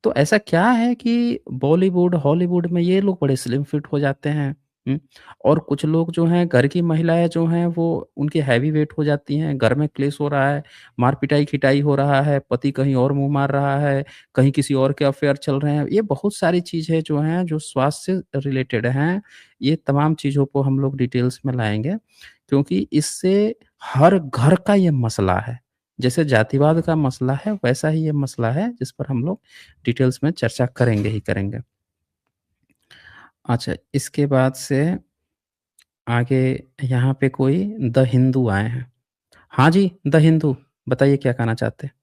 तो ऐसा क्या है कि बॉलीवुड, हॉलीवुड में ये लोग बड़े स्लिम फिट हो जाते हैं, हुँ? और कुछ लोग जो हैं घर की महिलाएँ जो हैं वो उनकी हेवी वेट हो जाती हैं, घर में क्लेश हो रहा है, मार-पिटाई-खिटाई हो रहा है, पति कहीं और मुँह मार रहा है, कहीं किसी और के अफ़ेयर चल रहे हैं। ये बहुत सारी चीज़ें जो हैं जो स्वास्थ्य से रिलेटेड हैं, ये तमाम चीज़ों को हम लोग डिटेल्स में लाएँगे क्योंकि इससे हर घर का ये मसला है। जैसे जातिवाद का मसला है, वैसा ही ये मसला है जिस पर हम लोग डिटेल्स में चर्चा करेंगे ही करेंगे। अच्छा, इसके बाद से आगे यहाँ पे कोई द हिंदू आए हैं। हाँ जी, द हिंदू बताइए क्या कहना चाहते हैं?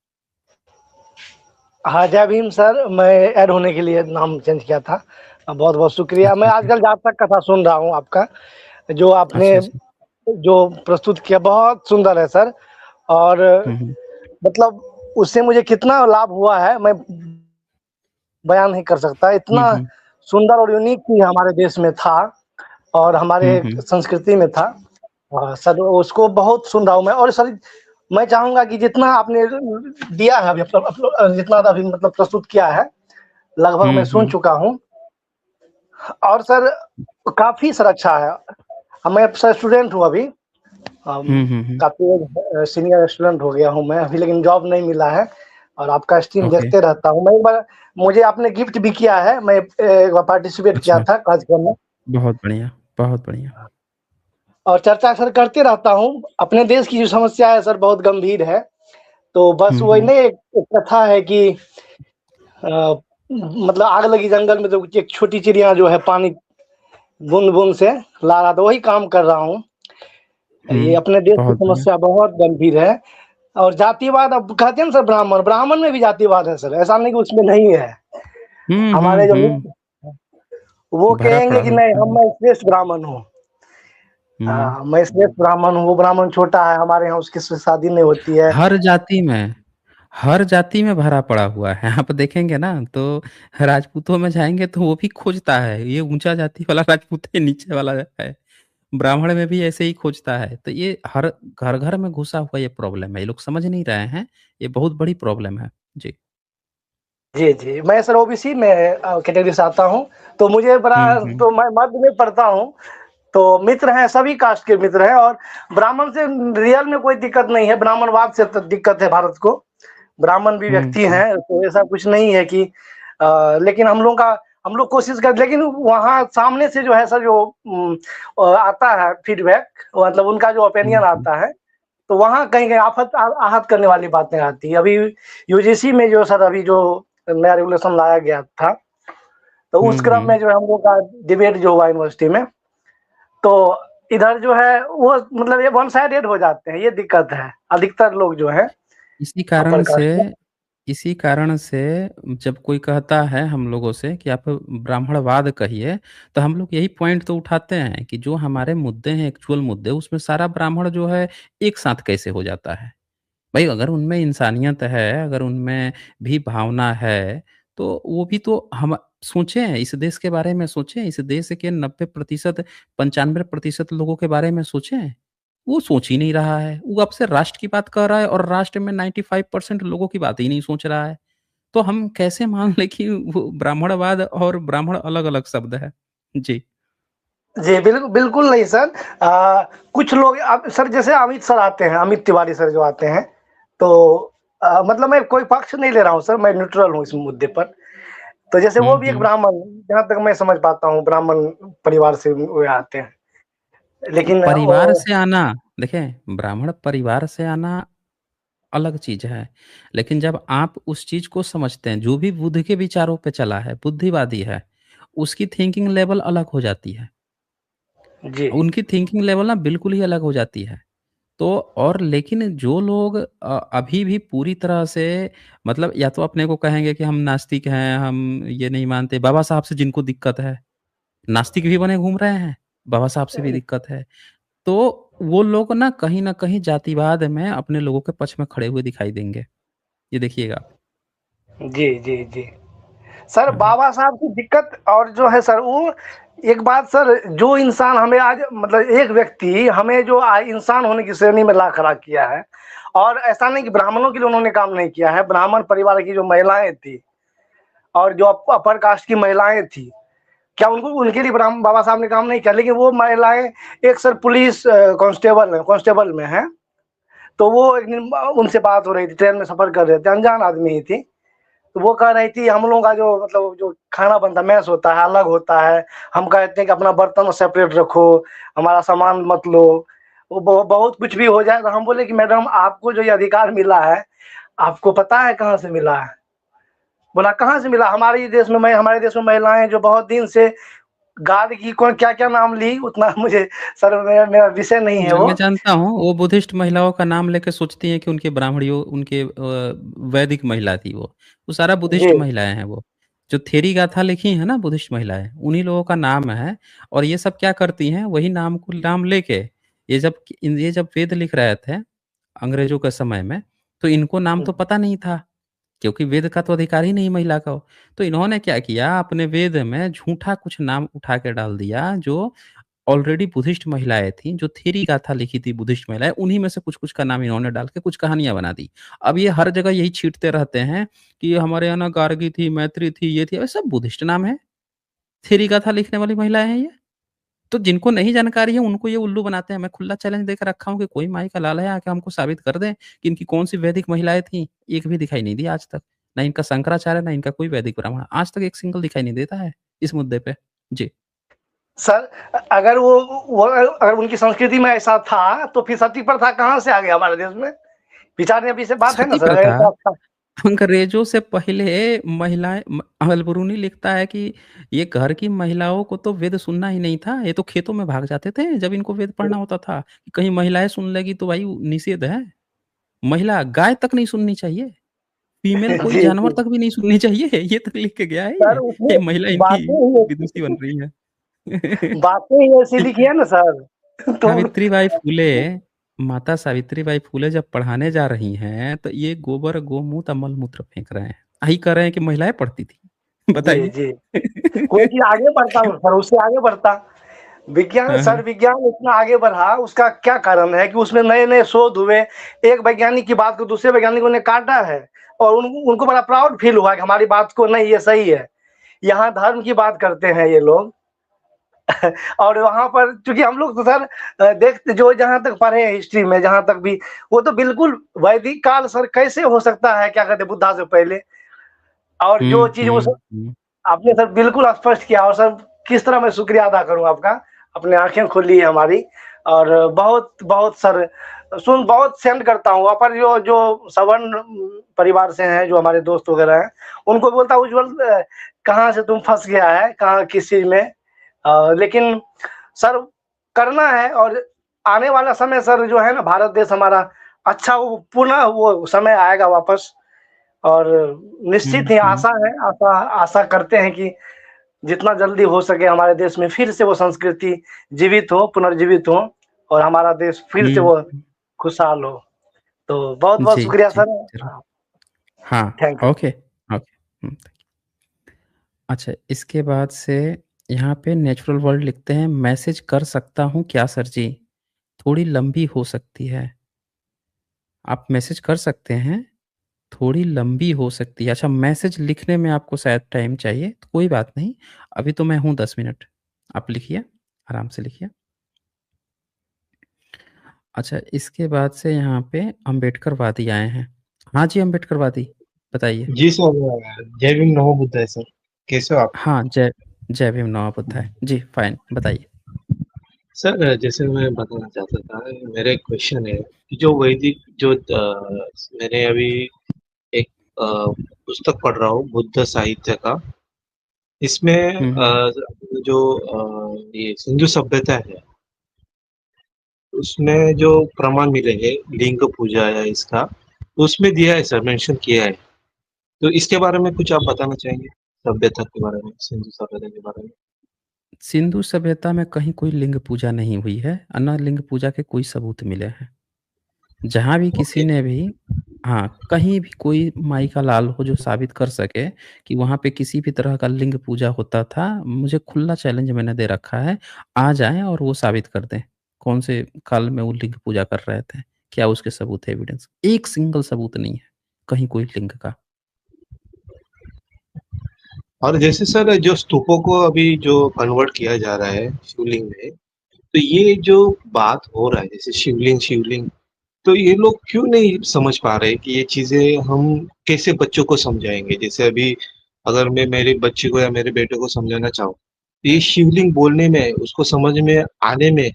हाँ, जय भीम सर, मैं ऐड होने के लिए नाम चेंज किया था। बहुत-बहुत शुक्रिया। मैं अच्छा, अच्छा। आजकल जातक कथा सुन रहा हूँ आपका, जो आपने अच्छा, अच्छा। जो प्रस्तुत किया बहुत सुंदर है सर और हुँ, हुँ। मतलब उससे मुझे कितना लाभ हुआ है, मैं बयान नहीं कर सकता। हुँ, इतना हुँ। सुंदर और यूनिक चीज़ हमारे देश में था और हमारे हुँ, हुँ। संस्कृति में था। सर उसको बहुत सुन रहा हूँ मैं और सर मैं चाहूँगा कि जितना आपने दिया है अभी जितना अभी मतलब प्रस्तुत किया है, लगभग मैं हुँ, सुन हुँ। चुका हूँ और सर काफ़ी सर अच्छा है। मैं सर स्टूडेंट हूँ अभी हुँ, हुँ, हुँ। काफ़ी सीनियर स्टूडेंट हो गया हूँ मैं अभी लेकिन जॉब नहीं मिला है और आपका स्ट्रीम ओके, देखते रहता हूँ। मैं एक बार मुझे आपने गिफ्ट भी किया है, मैं एक बार पार्टिसिपेट किया अच्छा। था कार्यक्रम में बहुत बढ़िया, बहुत बढ़िया। और चर्चा सर करते रहता हूँ। अपने देश की जो समस्या है सर बहुत गंभीर है, तो बस हुँ, वही हुँ। नहीं एक एक कथा है कि मतलब आग लगी जंगल में तो एक छोटी चिड़िया जो है पानी बूँद-बूँद से ला रहा था, वही काम कर रहा हूँ। ये हुँ, अपने देश की बहुत बढ़िया। समस्या बहुत गंभीर है और जातिवाद अब कहते हैं ना सर ब्राह्मण, ब्राह्मण में भी जातिवाद है सर, ऐसा नहीं कि उसमें नहीं है। हुँ, हुँ, हमारे जो हुँ। मित्र वो भरा कहेंगे पड़ा कि नहीं हुआ है। मैं श्रेष्ठ ब्राह्मण हूँ। हुँ। मैं श्रेष्ठ ब्राह्मण हूँ, वो ब्राह्मण छोटा है, हमारे यहाँ उसकी शादी नहीं होती है। हर जाति में हर जाति में भरा पड़ा हुआ है। आप देखेंगे ना तो राजपूतों में जाएँगे तो वो भी खोजता है, ये ऊँचा जाति वाला राजपूत है, नीचे वाला है। ब्राह्मण में भी ऐसे ही खोजता है। तो ये हर घर-घर में घुसा हुआ ये प्रॉब्लम है। ये लोग समझ नहीं रहे हैं, ये बहुत बड़ी प्रॉब्लम है। जी। जी, जी। मैं सर ओबीसी में कैटेगरी से आता हूँ, तो मुझे बड़ा हुँ। तो मैं मध्य में पढ़ता हूँ, तो मित्र हैं, सभी कास्ट के मित्र हैं और ब्राह्मण से रियल में कोई दिक्कत नहीं है, ब्राह्मणवाद से तो दिक्कत है भारत को। ब्राह्मण भी हुँ, व्यक्ति हुँ। हैं, तो ऐसा कुछ नहीं है कि लेकिन हम लोग कोशिश कर लेकिन वहाँ सामने से जो है सर जो आता है फीडबैक मतलब उनका जो हुँ, ओपिनियन हुँ। आता है, तो वहाँ कहीं-कहीं आहत करने वाली बातें आती हैं। अभी यूजीसी में जो सर अभी जो नया रेगुलेशन लाया गया था, तो उस हुँ, क्रम हुँ। में जो है हम लोग का डिबेट जो हुआ यूनिवर्सिटी में, तो इधर जो है वो मतलब ये वन साइडेड हो जाते हैं, ये दिक्कत है। अधिकतर लोग जो हैं इसी अपर कारण से कास्ट के इसी कारण से जब कोई कहता है हम लोगों से कि आप ब्राह्मणवाद कहिए, तो हम लोग यही पॉइंट तो उठाते हैं कि जो हमारे मुद्दे हैं, एक्चुअल मुद्दे, उसमें सारा ब्राह्मण जो है एक साथ कैसे हो जाता है? भई अगर उनमें इंसानियत है, अगर उनमें भी भावना है, तो वो भी तो हम सोचें, इस देश के बारे में सोचें, इस देश के 90% 95% लोगों के बारे में सोचें। वो सोच ही नहीं रहा है। वो आपसे राष्ट्र की बात कर रहा है और राष्ट्र में 95% लोगों की बात ही नहीं सोच रहा है। तो हम कैसे मान लें कि वो ब्राह्मणवाद और ब्राह्मण अलग-अलग शब्द है? जी। जी, बिल्कुल नहीं सर। कुछ लोग अब सर जैसे अमित सर आते हैं, अमित तिवारी सर जो आते हैं, तो मतलब मैं कोई पक्ष नहीं ले रहा हूँ सर, मैं न्यूट्रल हूँ इस मुद्दे पर। तो जैसे हुँ, वो भी एक हुँ। ब्राह्मण जहाँ तक मैं समझ पाता हूँ, ब्राह्मण परिवार से वो आते हैं। लेकिन परिवार से आना देखें, ब्राह्मण परिवार से आना अलग चीज़ है। लेकिन जब आप उस चीज़ को समझते हैं, जो भी बुद्ध के विचारों पे चला है, बुद्धिवादी है, उसकी थिंकिंग लेवल अलग हो जाती है। जी, उनकी थिंकिंग लेवल ना बिल्कुल ही अलग हो जाती है। तो और लेकिन जो लोग अभी भी पूरी तरह से मतलब या तो अपने को कहेंगे कि हम नास्तिक हैं, हम ये नहीं मानते, बाबा साहब से जिनको दिक्कत है, नास्तिक भी बने घूम रहे हैं, बाबा साहब से भी दिक्कत है। तो वो लोग ना कहीं न कहीं जातिवाद में अपने लोगों के पक्ष में खड़े हुए दिखाई देंगे। ये देखिएगा आप। जी, जी, जी। सर हाँ। बाबा साहब की दिक्कत और जो है सर वो एक बात सर जो इंसान हमें आज मतलब एक व्यक्ति हमें जो इंसान होने की श्रेणी में ला खड़ा किया है और ऐसा नहीं कि ब्राह्मणों के लिए उन्होंने काम नहीं किया है ब्राह्मण परिवार की जो महिलाएं थी और जो अपर कास्ट की महिलाएं थी क्या उनको उनके लिए बाबा साहब ने काम नहीं किया लेकिन वो महिलाएं एक सर पुलिस कांस्टेबल में है तो वो एक दिन उनसे बात हो रही थी ट्रेन में सफर कर रहे थे अनजान आदमी ही थी तो वो कह रही थी हम लोगों का जो मतलब जो खाना बनता है मैस होता है अलग होता है हम कहते हैं कि अपना बर्तन सेपरेट रखो हमारा सामान मत लो वो बहुत कुछ भी हो जाए तो हम बोले कि मैडम आपको जो ये अधिकार मिला है आपको पता है कहाँ से मिला है बोला कहाँ से मिला हमारे देश में महिलाएं जो बहुत दिन से गाद की कौन क्या क्या नाम ली उतना मुझे सर मेरा विषय नहीं है वो मैं जानता हूँ, वो बुद्धिस्ट महिलाओं का नाम लेके सोचती हैं कि उनके ब्राह्मणियों उनके वैदिक महिला थी वो। वो सारा जी बुद्धिस्ट महिलाएँ हैं वो। जो थेरी गाथा लिखी है ना बुद्धिस्ट महिलाएँ, उन्हीं लोगों का नाम है और ये सब क्या करती हैं, वही नाम को नाम लेके ये जब वेद लिख रहे थे, अंग्रेज़ों के समय में, तो इनको नाम तो पता नहीं था, क्योंकि वेद का तो अधिकार ही नहीं महिला का हो। तो इन्होंने क्या किया, अपने वेद में झूठा कुछ नाम उठा के डाल दिया, जो ऑलरेडी बुद्धिस्ट महिलाएँ थीं, जो थेरी गाथा लिखी थी बुद्धिस्ट महिलाएँ, उन्हीं में से कुछ-कुछ का नाम इन्होंने डाल के कुछ कहानियाँ बना दी। अब ये हर जगह यही छींटते रहते हैं कि हमारे यहाँ ना गार्गी थी, मैत्री थी, ये थी, अरे सब बुद्धिस्ट नाम है। थेरी गाथा लिखने वाली महिलाएँ हैं ये। तो जिनको नहीं जानकारी है उनको ये उल्लू बनाते हैं। मैं खुला चैलेंज देके रखा हूँ कि कोई माई का लाल है आके हमको साबित कर दें कि इनकी कौन-सी वैदिक महिलाएँ थीं। एक भी दिखाई नहीं दी आज तक। ना इनका शंकराचार्य, ना इनका कोई वैदिक ब्राह्मण। आज तक एक सिंगल दिखाई नहीं देता है इस मुद्दे पे। जी। सर अगर वो अगर उनकी संस्कृति में ऐसा था तो फिर सती प्रथा कहाँ से आ गया हमारे देश में विचारने अभी से बात है ना सती सर अगर प्रथा ऐसा था अंग्रेज़ों से पहले महिलाएँ अलबरूनी लिखता है कि ये घर की महिलाओं को तो वेद सुनना ही नहीं था, ये तो खेतों में भाग जाते थे जब इनको वेद पढ़ना होता था। कि कहीं महिलाएँ सुन लेगी तो भाई निषेध है। महिला गाय तक नहीं सुननी चाहिए, फीमेल कोई जी जानवर जी तक भी नहीं सुननी चाहिए, ये तक लिख के गया है सर ये। उसमें ये महिला इनकी बातें ही विदुषी बन रही है। बातें ही ऐसी लिखी है ना सर तो सावित्रीबाई फुले माता सावित्रीबाई फुले जब पढ़ाने जा रही हैं, तो ये गोबर, गोमूत्र, मल-मूत्र फेंक रहे हैं। यही कह रहे हैं कि महिलाएँ पढ़ती थी। जी बताइए? जी कोई चीज आगे बढ़ता सर उससे आगे बढ़ता विज्ञान हाँ, सर हाँ। विज्ञान इतना आगे बढ़ा उसका क्या कारण है कि उसमें नए नए शोध हुए एक वैज्ञानिक की बात को दूसरे वैज्ञानिकों ने काटा है और उनको बड़ा प्राउड फील हुआ कि हमारी बात को नहीं ये सही है। यहाँ धर्म की बात करते हैं ये लोग और वहाँ पर चूँकि हम लोग तो सर देखते जो जहाँ तक पढ़े हैं हिस्ट्री में जहाँ तक भी, वो तो बिल्कुल वैदिक काल सर कैसे हो सकता है, क्या कहते हैं, बुद्धा से पहले। और जो चीज़ वो सर आपने सर बिल्कुल स्पष्ट किया, और सर किस तरह मैं शुक्रिया अदा करूँ आपका, अपनी आँखें खोली है हमारी। और बहुत सर बहुत सेंड करता हूँ वहाँ पर जो सवर्ण परिवार से हैं, जो हमारे दोस्त वगैरह हैं, उनको बोलता हूँ उज्ज्वल कहाँ से तुम फँस गया है, कहाँ किस चीज़ में। लेकिन सर करना है, और आने वाला समय सर जो है ना, भारत देश हमारा अच्छा वो पुनः वो समय आएगा वापस। और निश्चित ही आशा है, आशा करते हैं कि जितना जल्दी हो सके हमारे देश में फिर से वो संस्कृति जीवित हो, पुनर्जीवित हो, और हमारा देश फिर से वो खुशहाल हो। तो बहुत-बहुत जी, शुक्रिया जी, सर। ज़रूर। हाँ, थैंक यू। Okay, okay. अच्छा, इसके बाद से यहाँ पे नेचुरल वर्ल्ड लिखते हैं, मैसेज कर सकता हूँ क्या सर जी? थोड़ी लंबी हो सकती है। आप मैसेज कर सकते हैं, थोड़ी लंबी हो सकती है। अच्छा, मैसेज लिखने में आपको शायद टाइम चाहिए, तो कोई बात नहीं, अभी तो मैं हूँ 10 मिनट। आप लिखिए, आराम से लिखिए। अच्छा, इसके बाद से यहाँ पे अम्बेडकरवादी आए हैं। हाँ जी, अम्बेडकरवादी, बताइए। जी सर, जय भीम नमो बुद्धाय सर, कैसे हो आप? हाँ, जय भीम नमः बुद्धाय। जी, फाइन, बताइए। सर जैसे मैं बताना चाहता था, मेरा एक क्वेश्चन है कि जो वैदिक जो मैंने अभी एक पुस्तक पढ़ रहा हूँ बुद्ध साहित्य का, इसमें हुँ, हुँ। जो ये सिंधु सभ्यता है, उसमें जो प्रमाण मिले हैं लिंग पूजा या इसका, तो उसमें दिया है सर, मेंशन किया है। तो इसके बारे में कुछ आप बताना चाहेंगे, सभ्यता के बारे में, सिंधु सभ्यता के बारे में? सिंधु सभ्यता में कहीं कोई लिंग पूजा नहीं हुई है और ना लिंग पूजा के कोई सबूत मिले हैं। जहाँ भी किसी ओके। ने भी हाँ, कहीं भी कोई माई का लाल हो जो साबित कर सके कि वहाँ पे किसी भी तरह का लिंग पूजा होता था, मुझे खुला चैलेंज मैंने दे रखा है, आ जाएँ और वो साबित कर दें, कौन से काल में वो लिंग पूजा कर रहे थे, क्या उसके सबूत है, एविडेंस? एक सिंगल सबूत नहीं है, कहीं कोई लिंग का। और जैसे सर जो स्तूपों को अभी जो कन्वर्ट किया जा रहा है शिवलिंग में, तो ये जो बात हो रहा है जैसे शिवलिंग शिवलिंग, तो ये लोग क्यों नहीं समझ पा रहे कि ये चीजें हम कैसे बच्चों को समझाएंगे? जैसे अभी अगर मैं मेरे बच्चे को या मेरे बेटे को समझाना चाहूँ, तो ये शिवलिंग बोलने में, उसको समझ में आने में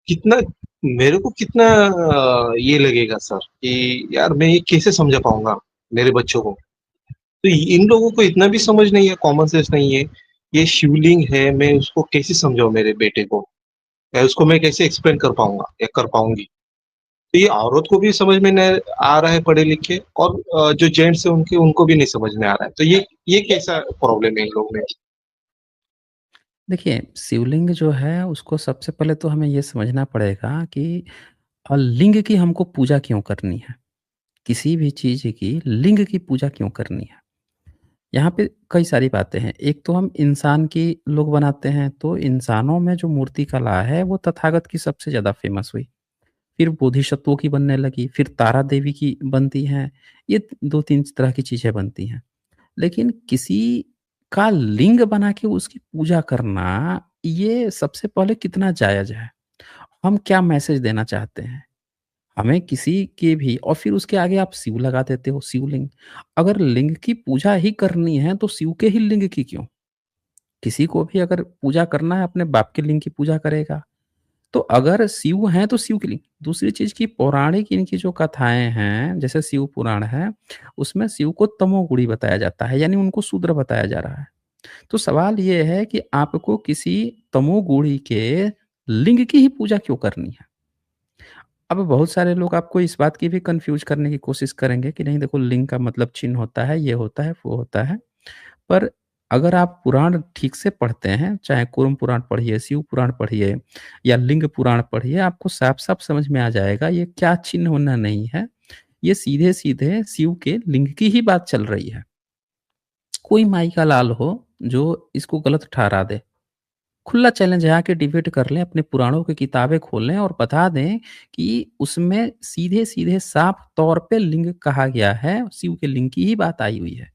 कितना, मेरे को कितना ये लगेगा सर कि यार मैं ये कैसे समझा पाऊंगा मेरे बच्चों को? तो इन लोगों को इतना भी समझ नहीं है, कॉमन सेंस नहीं है, ये शिवलिंग है, मैं उसको कैसे समझाऊं मेरे बेटे को, या उसको मैं कैसे एक्सप्लेन कर पाऊंगा या कर पाऊंगी? तो ये औरत को भी समझ में नहीं आ रहा है पढ़े लिखे, और जो जेंट्स है उनके उनको भी नहीं समझ में आ रहा है। तो ये कैसा प्रॉब्लम है इन लोग में? देखिए, शिवलिंग जो है उसको सबसे पहले तो हमें ये समझना पड़ेगा कि लिंग की हमको पूजा क्यों करनी है? किसी भी चीज़ की लिंग की पूजा क्यों करनी है? यहाँ पे कई सारी बातें हैं। एक तो हम इंसान की लोग बनाते हैं, तो इंसानों में जो मूर्ति कला है, वो तथागत की सबसे ज़्यादा फ़ेमस हुई। फिर बोधिसत्वों की बनने लगी, फिर तारा देवी की बनती हैं। ये 2-3 तरह की चीज़ें बनती हैं। लेकिन किसी का लिंग बना के उसकी पूजा करना, ये सबसे पहले कितना जायज़ है? हम क्या मैसेज देना चाहते हैं? हमें किसी के भी और फिर उसके आगे आप शिव लगा देते हो, शिवलिंग। अगर लिंग की पूजा ही करनी है, तो शिव के ही लिंग की क्यों? किसी को भी अगर पूजा करना है, अपने बाप के लिंग की पूजा करेगा। तो अगर शिव हैं, तो शिव की लिंग। दूसरी चीज़ की पौराणिक इनकी जो कथाएँ हैं, जैसे शिव पुराण है, उसमें शिव को तमोगुणी बताया जाता है, यानी उनको शूद्र बताया जा रहा है। तो सवाल ये है कि आपको किसी तमोगुणी के लिंग की ही पूजा क्यों करनी है? अब बहुत सारे लोग आपको इस बात की भी कन्फ्यूज़ करने की कोशिश करेंगे कि नहीं देखो, लिंग का मतलब चिन्ह होता है, ये होता है, वो होता है। पर अगर आप पुराण ठीक से पढ़ते हैं, चाहे कूर्म पुराण पढ़िए, शिव पुराण पढ़िए या लिंग पुराण पढ़िए, आपको साफ-साफ समझ में आ जाएगा ये क्या चिन्ह होना नहीं है। ये सीधे-सीधे शिव के लिंग की ही बात चल रही है। कोई माई का लाल हो जो इसको गलत ठहरा दे, खुला चैलेंज है, आके डिबेट कर लें, अपने पुराणों की किताबें खोल लें और बता दें कि उसमें सीधे-सीधे साफ तौर पे लिंग कहा गया है, शिव के लिंग की ही बात आई हुई है।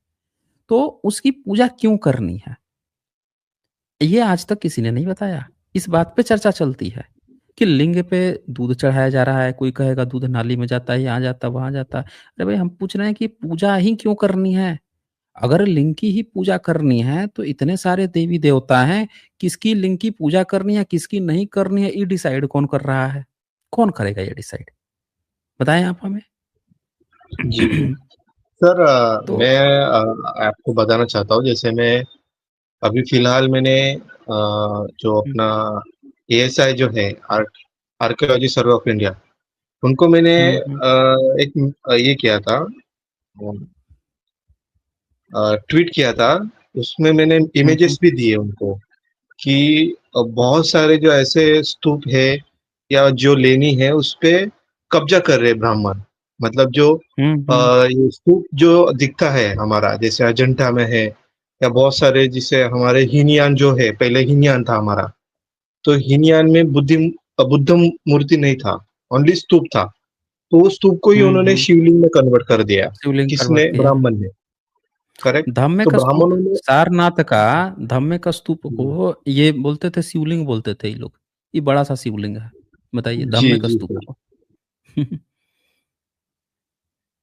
तो उसकी पूजा क्यों करनी है? ये आज तक किसी ने नहीं बताया। इस बात पे चर्चा चलती है कि लिंग पे दूध चढ़ाया जा रहा है, कोई कहेगा दूध नाली में जाता है, यहाँ जाता है, वहाँ जाता है। अरे भाई हम पूछ रहे हैं कि पूजा ही क्यों करनी है? अगर लिंग की ही पूजा करनी है तो इतने सारे देवी-देवता हैं, किसकी लिंग की पूजा करनी है, किसकी नहीं करनी है, ये डिसाइड कौन कर रहा है? कौन करेगा ये डिसाइड? बताएँ आप हमें। जी, जी। सर तो मैं आपको बताना चाहता हूँ, जैसे मैं अभी फ़िलहाल मैंने जो हुँ, अपना एएसआई जो है, आर्कियोलॉजी सर्वे ऑफ इंडिया, उनको मैंने हुँ, हुँ, एक ये किया था, ट्वीट किया था, उसमें मैंने हुँ, हुँ, इमेजेस भी दिए उनको कि बहुत सारे जो ऐसे स्तूप है या जो लेनी है उस पे कब्जा कर रहे हैं ब्राह्मण। मतलब जो हुँ, हुँ, ये स्तूप जो दिखता है हमारा, जैसे अजंता में है या बहुत सारे, जिसे हमारे हीनयान जो है, पहले हीनयान था हमारा, तो हीनयान में बुद्ध मूर्ति नहीं था, ओनली स्तूप था। तो वो स्तूप को ही हुँ, उन्होंने हुँ, शिवलिंग में कन्वर्ट कर दिया। शिवलिंग कन्वर्ट किसने? किए हैं। ब्राह्मण ने। करेक्ट। तो धम्मिक स्तूप, ब्राह्मणों ने सारनाथ का धम्मिक स्तूप को ये बोलते थे, शिवलिंग बोलते थे ये लोग। ये बड़ा-सा शिवलिंग है। बताइए जी, धम्मिक जी स्तूप सर। को।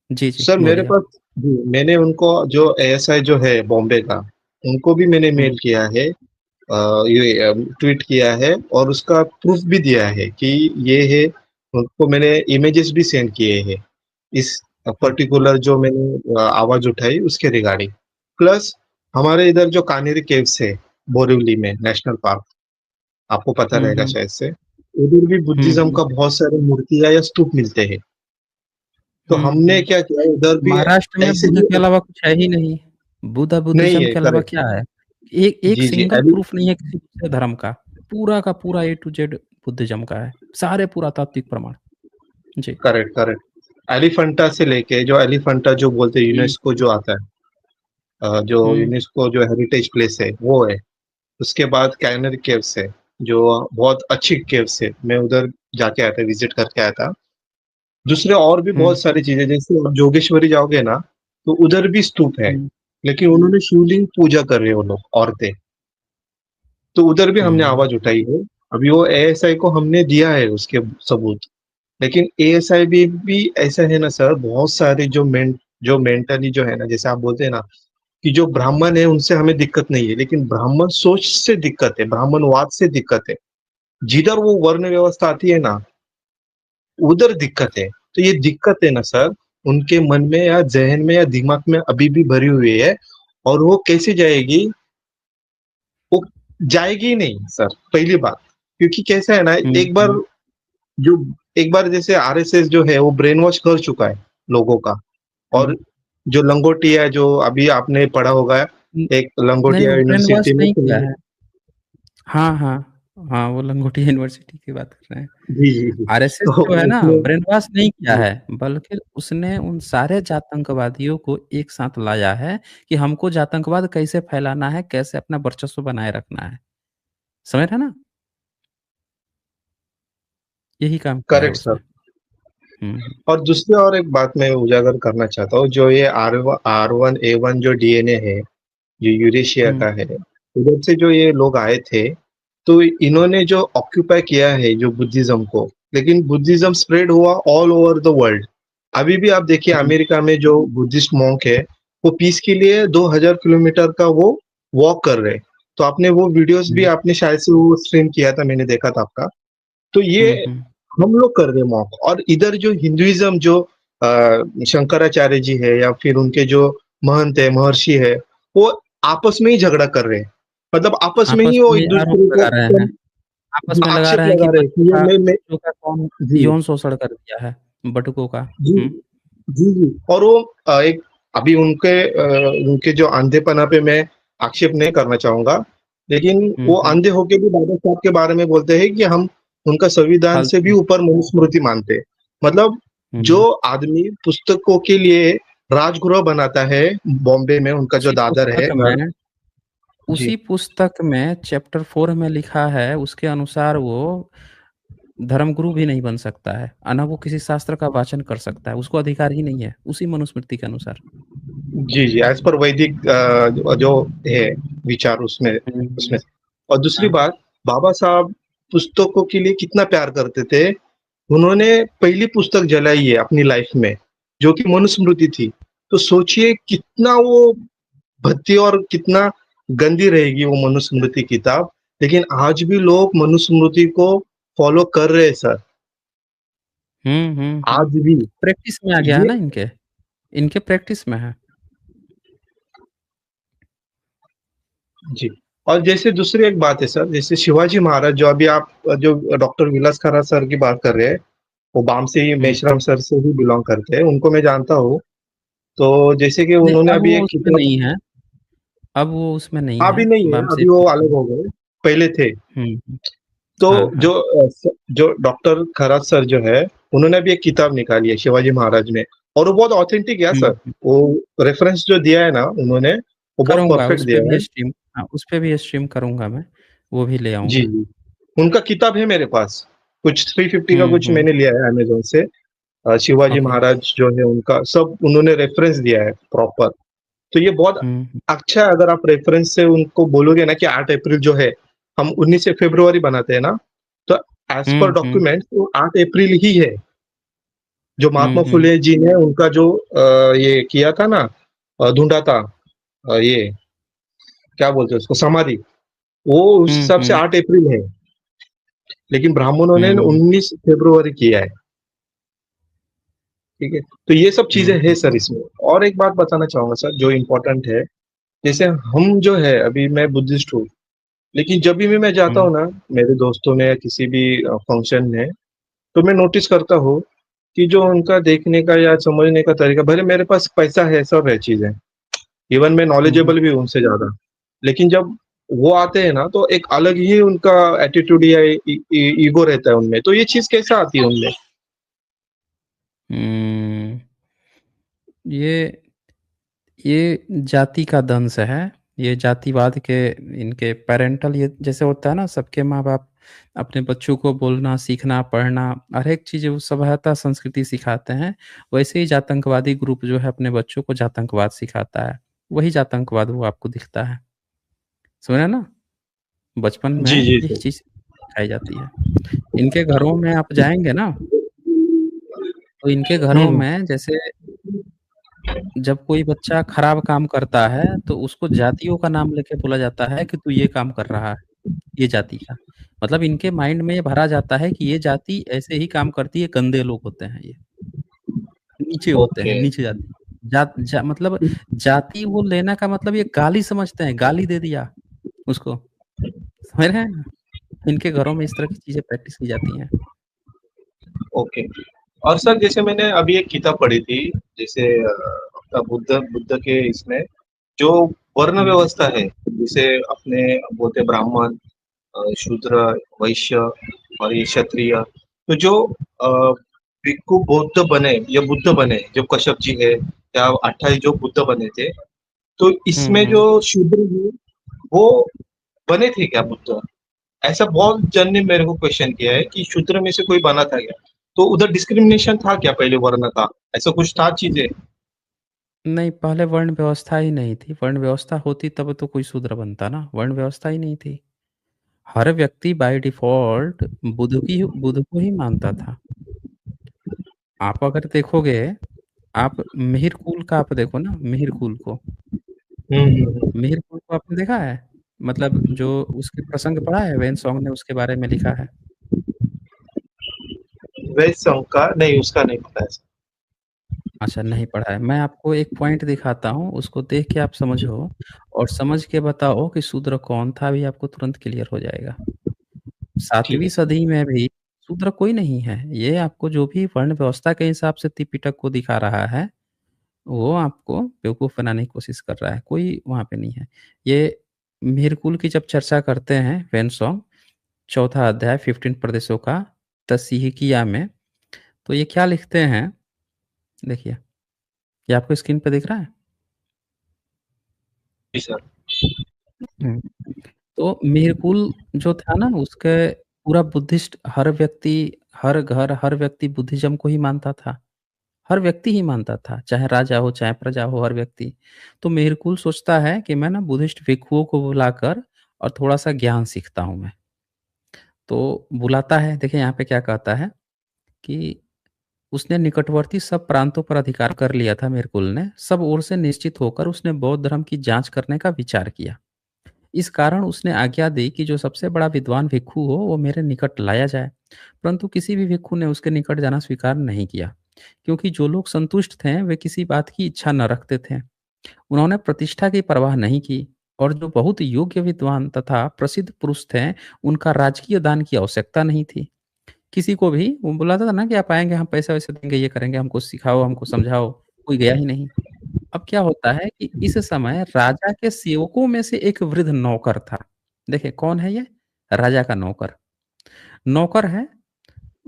जी, जी, सर मेरे बोलिए आप। पास, जी, मैंने उनको जो एएसआई जो है बॉम्बे का, उनको भी मैंने हुँ, मेल किया है, ये ट्वीट किया है और उसका प्रूफ भी दिया है कि ये है। उनको मैंने इमेजेस भी सेंड किए हैं इस हुँ, पर्टिकुलर जो मैंने आवाज उठाई उसके रिगार्डिंग। प्लस हमारे इधर जो कानेरी केव्स है, बोरिवली में नेशनल पार्क, आपको पता हुँ, रहेगा हुँ, शायद से, उधर भी हुँ, बुद्धिज्म हुँ, का बहुत सारे मूर्तियां या स्तूप मिलते हैं। तो हुँ, हमने हुँ। क्या किया, उधर भी महाराष्ट्र में ऐसे बुद्ध ही के अलावा कुछ है ही नहीं। बुद्धा नहीं बुद्धिज़्म है। के अलावा करेक्ट। क्या है? एक एक जी, जी। सिंगल प्रूफ नहीं है किसी दूसरे धर्म का। पूरा का पूरा ए टू जेड बुद्धिज़्म का है। सारे पुरातात्विक प्रमाण। जी। Correct, correct. एलिफेंटा से लेके, जो एलिफेंटा जो बोलते हैं हुँ, यूनेस्को जो आता है, जो हुँ, यूनेस्को जो हेरिटेज प्लेस है वो है। उसके बाद कैनरी केव्स है, जो बहुत अच्छी केव्स है। मैं उधर जाके आया था, विजिट करके आया था। दूसरे और भी हुँ, बहुत सारी चीजें, जैसे आप जोगेश्वरी जाओगे ना, तो उधर भी स्तूप है, हुँ, लेकिन उन्होंने शिवलिंग पूजा कर रहे हैं वो लोग, औरतें। तो उधर भी हमने हुँ, आवाज उठाई है। अभी वो एएसआई को हमने दिया है उसके सबूत। लेकिन एएसआई भी ऐसा है ना सर, बहुत सारे जो मेंटली जो है ना, जैसे आप बोलते हैं ना कि जो ब्राह्मण है उनसे हमें दिक्कत नहीं है, लेकिन ब्राह्मण सोच से दिक्कत है, ब्राह्मणवाद से दिक्कत है। जिधर वो वर्ण व्यवस्था आती है ना, उधर दिक्कत है। तो ये दिक्कत है ना सर, उनके मन में या ज़हन में या दिमाग में अभी भी भरी हुई है, और वो कैसे जाएगी? वो जाएगी ही नहीं सर, पहली बात। क्योंकि कैसा है ना, हुँ, हुँ, जो एक बार जैसे आरएसएस जो है वो ब्रेन वॉश कर चुका है लोगों का। हुँ। और जो लंगोटिया, जो अभी आपने पढ़ा होगा, एक नहीं, लंगोटिया वो ब्रेन वॉश यूनिवर्सिटी में नहीं किया जी, है। हाँ, हाँ। हाँ, वो लंगोटिया यूनिवर्सिटी की बात कर रहे हैं। जी, जी। आरएसएस तो जो है ना, उसमें ब्रेन वॉश नहीं किया जी, है, बल्कि उसने उन सारे जातंकवादियों को एक साथ लाया है कि हमको जातंकवाद कैसे फैलाना है, कैसे अपना वर्चस्व बनाए रखना है। समझ रहे हैं ना? यही काम किया है करेक्ट उसने। सर। हुँ, हुँ, और दूसरी और एक बात मैं उजागर करना चाहता हूँ, जो ये R1A1 जो डीएनए है, जो यूरेशिया हुँ, का है, उधर से जो ये लोग आए थे, तो इन्होंने जो ऑक्यूपाई किया है जो बुद्धिज्म को, लेकिन बुद्धिज्म स्प्रेड हुआ ऑल ओवर द वर्ल्ड। अभी भी आप देखिए, हुँ, अमेरिका में जो बुद्धिस्ट मॉन्क है, वो पीस के लिए 2000 किलोमीटर का वो वॉक कर रहे हैं। तो आपने वो वीडियोस भी हुँ, आपने शायद से वो स्ट्रीम किया था, मैंने देखा था आपका। तो ये हुँ, हुँ। हम लोग कर रहे हैं मॉक, और इधर जो हिंदुइज्म जो शंकराचार्य जी है या फिर उनके जो महंत है, महर्षि है, वो आपस में ही झगड़ा कर रहे हैं। मतलब आपस में ही आपस वो में एक आरोप दूसरे को लगा रहे हैं। आपस में लगा आक्षेप रहे हैं कि लगा रहे हैं कि ये बच्चों का कौन जी, यौन शोषण कर दिया है, बटुकों का। जी, हुँ, जी, जी। और वो एक अभी उनके जो अंधेपना पे मैं आक्षेप नहीं करना चाहूंगा, लेकिन हुँ, वो हुँ। अंधे होके भी बाबा साहब के बारे में बोलते हैं कि हम उनका संविधान से भी फालतू। ऊपर मनुस्मृति मानते हैं। मतलब जो हुँ। आदमी पुस्तकों के लिए राजगृह बनाता है, बॉम्बे में उनका जो उसी दादर है पुस्तक घर, में उसी पुस्तक में चैप्टर 4 में लिखा है, उसके अनुसार वो धर्मगुरु भी नहीं बन सकता है, ना वो किसी शास्त्र का वाचन कर सकता है, उसको अधिकार ही नहीं है, उसी मनुस्मृति के अनुसार। जी जी, एज पर वैदिक जो है विचार उसमें उसमें। और दूसरी हाँ। बात, बाबा साहब पुस्तकों के लिए कितना प्यार करते थे। उन्होंने पहली पुस्तक जलाई है अपनी लाइफ में, जो कि मनुस्मृति थी। तो सोचिए कितना वो भद्दी और कितना गंदी रहेगी वो मनुस्मृति किताब, लेकिन आज भी लोग मनुस्मृति को फॉलो कर रहे हैं सर, आज भी। प्रैक्टिस में आ गया है ये ना इनके प्रैक्टिस में है। जी। और जैसे दूसरी एक बात है सर, जैसे शिवाजी महाराज, जो अभी आप जो डॉक्टर विलास खरा सर की बात कर रहे हैं, वो बाम से ही, हुँ। मेश्राम सर से ही बिलोंग करते हैं, उनको मैं जानता हूँ। तो जैसे कि नहीं, उन्होंने अब अभी वो एक उसमें किताब, नहीं है, अब वो उसमें नहीं है, अभी नहीं है, बामसेफ अभी वो जी। अलग हो गए, पहले थे। हुँ। तो हाँ, हाँ। जो डॉक्टर खरात सर जो है, उन्होंने भी एक किताब निकाली है शिवाजी महाराज में, और वो बहुत ऑथेंटिक है सर। हुँ। वो रेफरेंस जो दिया है ना उन्होंने, वो बहुत करूँगा, परफेक्ट उस पे दिया भी है। स्ट्रीम, हाँ, उस पे भी स्ट्रीम करूँगा मैं, वो भी ले जी आऊँगा। जी, उनका किताब है मेरे पास, कुछ 350 का कुछ हुँ। मैंने लिया है अमेजोन से। शिवाजी ओके। महाराज जो है उनका सब उन्होंने रेफरेंस दिया है प्रॉपर। तो ये बहुत हुँ। अच्छा है, अगर आप रेफरेंस से उनको बोलोगे ना कि 8 अप्रैल जो है, हम 19 फरवरी बनाते हैं ना, तो एज पर हुँ। डॉक्यूमेंट वो 8 अप्रैल ही है। जो महात्मा हुँ। फुले जी ने उनका जो ये किया था ना, ढूंढा था, ये क्या बोलते हैं उसको, समाधि, वो उस हिसाब से हुँ। 8 अप्रैल है, लेकिन ब्राह्मणों ने हुँ। 19 फरवरी किया है। ठीक है, तो ये सब चीजें है हुँ। सर इसमें। और एक बात बताना चाहूंगा सर जो इम्पोर्टेंट है, जैसे हम जो है, अभी मैं बुद्धिस्ट हूँ, लेकिन जब भी मैं जाता हुँ। हूँ ना मेरे दोस्तों में या किसी भी फंक्शन में, तो मैं नोटिस करता हूँ कि जो उनका देखने का या समझने का तरीका, भले मेरे पास पैसा है, सब है चीजें, इवन मैं हुँ। नॉलेजेबल भी हूँ उनसे ज्यादा, लेकिन जब वो आते हैं ना, तो एक अलग ही उनका एटीट्यूड या ईगो रहता है उनमें। तो ये चीज कैसे आती है उनमें? हुँ। ये जाति का दंश है, ये जातिवाद के इनके पैरेंटल, ये जैसे होता है ना, सबके माँ-बाप अपने बच्चों को बोलना, सीखना, पढ़ना, हर एक चीज़ वो सभ्यता, संस्कृति सिखाते हैं, वैसे ही जातंकवादी ग्रुप जो है अपने बच्चों को जातंकवाद सिखाता है। वही जातंकवाद वो आपको दिखता है। सुने ना? बचपन में जी जी यही सर। चीज़ सिखाई जाती है। इनके घरों में आप जाएँगे ना, तो इनके घरों हम्म। में जैसे जब कोई बच्चा खराब काम करता है, तो उसको जातियों का नाम लेके बोला जाता है कि तू ये काम कर रहा है, ये जाति का। मतलब इनके माइंड में ये भरा जाता है कि ये जाति ऐसे ही काम करती है, गंदे लोग होते हैं ये, नीचे होते हैं, ओके। नीचे जाति। मतलब जाति वो लेना का मतलब ये गाली समझते हैं, गाली दे दिया उसको, समझ रहे हैं? इनके घरों में इस तरह की चीज़ें प्रैक्टिस की जाती हैं। ओके। और सर जैसे मैंने अभी एक किताब पढ़ी थी, जैसे अपना बुद्ध बुद्ध के इसमें जो वर्ण हुँ। व्यवस्था है, जिसे अपने बोलते ब्राह्मण, शूद्र, वैश्य और ये क्षत्रिय, तो जो भिक्खु बौद्ध बने या बुद्ध बने, जो कश्यप जी है या 28 जो बुद्ध बने थे, तो हुँ। इसमें जो शूद्र है वो बने थे क्या बुद्ध? ऐसा बहुत जन ने मेरे को क्वेश्चन किया है कि शूद्र में से कोई बना था क्या? तो उधर डिस्क्रिमिनेशन था क्या पहले वर्ण का? ऐसा कुछ था चीजें? नहीं, पहले वर्ण व्यवस्था ही नहीं थी। वर्ण व्यवस्था होती तब तो कोई शूद्र बनता ना, वर्ण व्यवस्था ही नहीं थी। हर व्यक्ति बाय डिफ़ॉल्ट बुध को ही मानता था। आप अगर देखोगे, आप मिहिर कुल का आप देखो ना, मिहिर कुल को। हम्म। मिहिर कुल को आपने देखा है? मतलब जो उसके प्रसंग पढ़ा है, वेन सॉन्ग ने उसके बारे में लिखा है। वेज सॉन्ग का नहीं, उसका नहीं पता है। अच्छा, नहीं पढ़ा है। मैं आपको एक पॉइंट दिखाता हूँ, उसको देख के आप समझो और समझ के बताओ कि शूद्र कौन था, अभी आपको तुरंत क्लियर हो जाएगा। ठीक 7वीं है। सदी में भी शूद्र कोई नहीं है। ये आपको जो भी वर्ण व्यवस्था के हिसाब से त्रिपिटक को दिखा रहा है, वो आपको बेवकूफ़ बनाने की कोशिश कर रहा है, कोई वहाँ पे नहीं है। ये मिहिरकुल की जब चर्चा करते हैं वेनसॉन्ग, चौथा अध्याय 15 प्रदेशों का तसीहिकिया में, तो ये क्या लिखते हैं, देखिए, ये आपको स्क्रीन पे दिख रहा है? जी सर। हुँ। तो मीरकुल जो था ना उसके पूरा बुद्धिस्ट हर घर, हर व्यक्ति बुद्धिज़्म को ही मानता था। हर व्यक्ति ही मानता था, चाहे राजा हो, चाहे प्रजा हो, हर व्यक्ति। तो मीरकुल सोचता है कि मैं ना बुद्धिस्ट भिक्षुओं को बुलाकर और थोड़ा-सा ज्ञान सीखता हूँ मैं। तो बुलाता है, देखिए यहाँ पे क्या कहता है कि उसने निकटवर्ती सब प्रांतों पर अधिकार कर लिया था मीरकुल ने। सब ओर से निश्चित होकर उसने बौद्ध धर्म की जाँच करने का विचार किया। इस कारण उसने आज्ञा दी कि जो सबसे बड़ा विद्वान भिक्षु हो वो मेरे निकट लाया जाए। परंतु किसी भी भिक्षु ने उसके निकट जाना स्वीकार नहीं किया, क्योंकि जो लोग संतुष्ट थे वे किसी बात की इच्छा न रखते थे। उन्होंने प्रतिष्ठा की परवाह नहीं की और जो बहुत योग्य विद्वान तथा प्रसिद्ध पुरुष थे, उनका राजकीय दान की आवश्यकता नहीं थी। किसी को भी वो बुलाता था ना कि आप आएँगे हम पैसे-वैसे देंगे, ये करेंगे, हमको सिखाओ, हमको समझाओ, कोई गया ही नहीं। अब क्या होता है कि इस समय राजा के सेवकों में से एक वृद्ध नौकर था। देखिए कौन है ये? राजा का नौकर। नौकर है,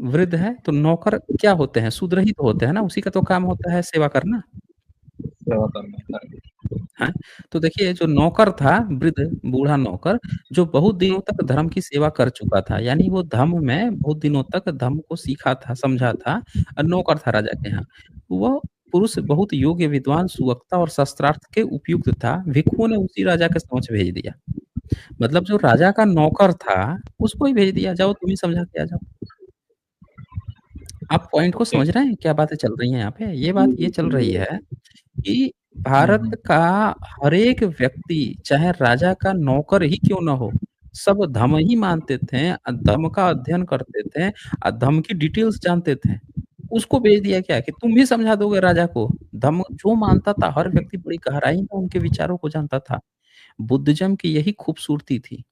वृद्ध है, तो नौकर क्या होते हैं? शूद्र ही तो होते हैं ना, उसी का तो काम होता है सेवा करना। सेवा करना है। हैं? तो देखिए जो नौकर था, वृद्ध बूढ़ा नौकर, जो बहुत दिनों तक धर्म की सेवा कर चुका था, यानी वो धम्म में बहुत दिनों तक धम्म को सीखा था, समझा था नौकर था राजा के यहाँ। वह पुरुष बहुत योग्य, विद्वान, सुवक्ता और शस्त्रास्त्र के उपयुक्त था। भिक्षुओं ने उसी राजा के समक्ष भेज दिया। मतलब जो राजा का नौकर था, उसको ही भेज दिया, जाओ तुम ही समझा के आ जाओ। आप पॉइंट को ओके। समझ रहे हैं, क्या बातें चल रही हैं यहाँ पे? ये बात ये चल रही है कि भारत हम्म, का हर एक व्यक्ति, चाहे राजा का नौकर ही क्यों ना हो, सब धर्म ही मानते थे, धर्म का अध्ययन करते थे, धर्म की डिटेल्स जानते थे। उसको भेज दिया क्या कि तुम भी समझा दोगे राजा को? धर्म जो मानता था, हर व्यक्ति बड़ी गहराई में उनके विचारों को जानता था। बुद्धिज़्म की यही खूबसूरती थी।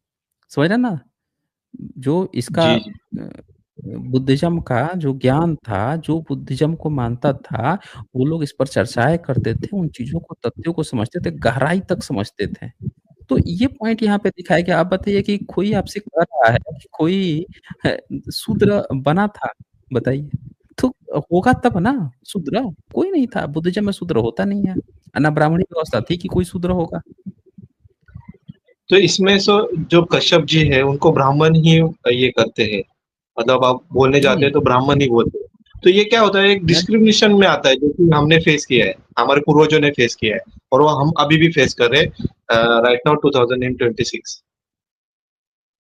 समझ रहे हैं ना? जो इसका जी, जी। बुद्धिज़्म का जो ज्ञान था, जो बुद्धिज़्म को मानता था, वो लोग इस पर चर्चाएँ करते थे, उन चीज़ों को, तथ्यों को समझते थे, गहराई तक समझते थे। तो ये पॉइंट यहाँ पे दिखाया गया। आप बताइए कि कोई आपसे कह रहा है कि कोई अ, शूद्र बना था, बताइए? तो होगा तब ना शूद्र, कोई नहीं था, बुद्धिज़्म में शूद्र होता नहीं है। ना ब्राह्मणी व्यवस्था थी कि कोई शूद्र होगा। तो इसमें जो कश्यप जी है उनको ब्राह्मण ही ये करते हैं, मतलब आप बोलने जाते नहीं, हैं तो ब्राह्मण ही बोलते हैं। तो ये क्या होता है, एक नहीं, डिस्क्रिमिनेशन में आता है जो कि हमने फेस किया है, हमारे पूर्वजों ने फेस किया है और वो हम अभी भी फेस कर रहे हैं राइट नाउ 2026।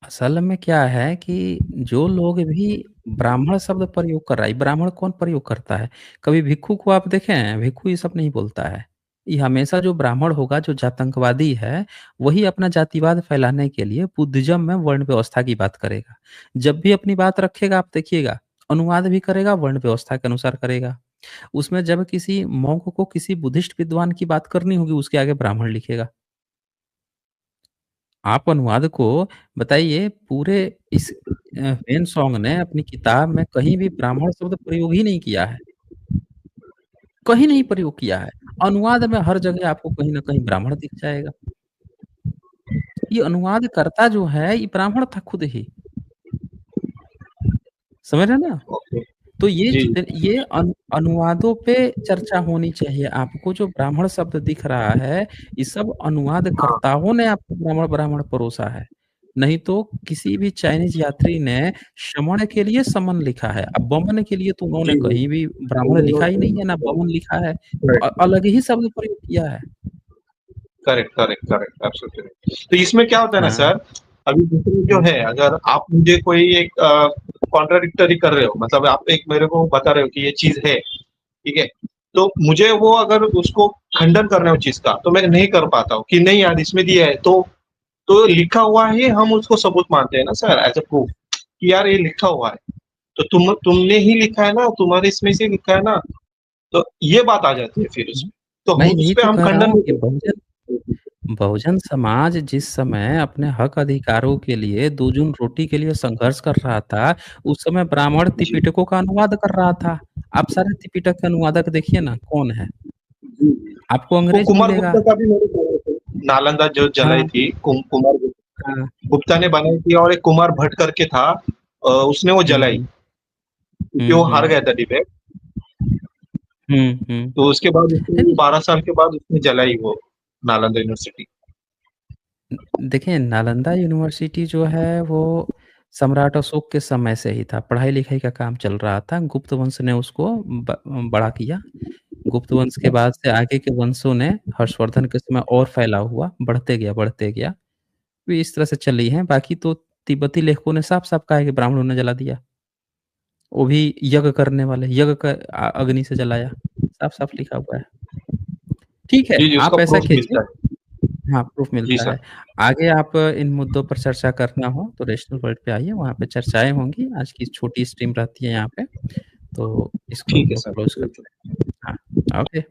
असल में क्या है कि जो लोग भी ब्राह्मण शब्द प्रयोग कर रहा है, ब्राह्मण कौन प्रयोग करता है? कभी भिक्षु को आप देखे हैं? भिक्षु ये सब नहीं बोलता है। ये हमेशा जो ब्राह्मण होगा, जो जातंकवादी है, वही अपना जातिवाद फैलाने के लिए बुद्धिज़्म में वर्ण व्यवस्था की बात करेगा। जब भी अपनी बात रखेगा, आप देखिएगा, अनुवाद भी करेगा, वर्ण व्यवस्था के अनुसार करेगा। उसमें जब किसी मॉन्क को किसी बुद्धिस्ट विद्वान की बात करनी होगी, उसके आगे ब्राह्मण लिखेगा। आप अनुवाद को बताइए, पूरे इस हेन-सॉन्ग ने अपनी किताब में कहीं भी ब्राह्मण शब्द प्रयोग ही नहीं किया है, कहीं नहीं प्रयोग किया है। अनुवाद में हर जगह आपको कहीं न कहीं ब्राह्मण दिख जाएगा। ये अनुवादकर्ता जो है, ये ब्राह्मण था खुद ही, समझ रहे हैं ना? ओके। तो ये जी, जितने ये अनुवादों पे चर्चा होनी चाहिए। आपको जो ब्राह्मण शब्द दिख रहा है, ये सब हाँ। अनुवादकर्ताओं ने आपको ब्राह्मण-ब्राह्मण परोसा है। नहीं तो किसी भी चाइनीज़ यात्री ने शमन के लिए समन लिखा है। अब बमन के लिए तो उन्होंने जी, जी। कहीं भी ब्राह्मण लिखा ही नहीं है, ना बमन लिखा है। तो करेक्ट, अलग ही शब्द प्रयोग किया है। Correct, correct, correct, absolutely right. तो इसमें क्या होता है ना हाँ। सर, अभी दूसरी जो हुँ, है, अगर आप मुझे कोई एक कॉन्ट्राडिक्टरी कर रहे हो, मतलब आप एक मेरे को बता रहे हो कि ये चीज है, ठीक है, तो मुझे वो अगर उसको खंडन करना है उस चीज का, तो मैं नहीं कर पाता हूँ कि नहीं यार इसमें दिया है, तो लिखा हुआ है, हम उसको सबूत मानते हैं ना सर, एज अ प्रूफ कि यार ये लिखा हुआ है, तो तुमने ही लिखा है ना, तुम्हारे इसमें से लिखा है ना, तो ये बात आ जाती है फिर हुँ। उसमें, तो मैं हम उस यही पे तो हम कह रहा खंडन हूँ नहीं कि करते। बहुजन समाज जिस समय अपने हक अधिकारों के लिए, 2 जून रोटी के लिए संघर्ष कर रहा था, उस समय ब्राह्मण जी, त्रिपिटकों का अनुवाद कर रहा था। आप सारे त्रिपिटक के अनुवादक देखिए ना, कौन है? जी। आपको वो अंग्रेज कुमार मिलेगा। गुप्ता का भी मैंने पढ़ा था। नालंदा जो जलाई हाँ, थी, कुमार हाँ। गुप्ता ने बनाई थी, और एक कुमार भट्ट करके था, उसने वो हुँ, जलाई हुँ। क्योंकि हुँ, वो हार हुँ। गया था डिबेट। हुँ, हुँ। तो उसके बाद उसने नहीं, 12 साल के बाद उसने जलाई वो नालंदा यूनिवर्सिटी। देखिए, नालंदा यूनिवर्सिटी जो है वो सम्राट अशोक के समय से ही था, पढ़ाई-लिखाई का काम चल रहा था, गुप्त वंश ने उसको बड़ा किया। गुप्त वंश के बाद से आगे के वंशों ने हर्षवर्धन के समय और फैलाव हुआ, बढ़ते गया। तो इस तरह से चली है, बाकी तो तिब्बती लेखकों ने साफ-साफ कहा है कि ब्राह्मणों ने जला दिया। वो भी यज्ञ करने वाले, यज्ञ का अग्नि से जलाया, साफ-साफ लिखा हुआ है। ठीक है, जी, जी, उसका आप ऐसा प्रूफ कीजिए। मिलता है। हाँ, प्रूफ़ जी मिलता सर। है। आगे आप इन मुद्दों पर चर्चा करना हो तो रैशनल वर्ल्ड पे आइए, वहाँ पे चर्चाएँ होंगी। आज की छोटी स्ट्रीम रहती है यहाँ पे, तो इसको हम ठीक है लोग सर। क्लोज़ करते हैं। हाँ, ओके।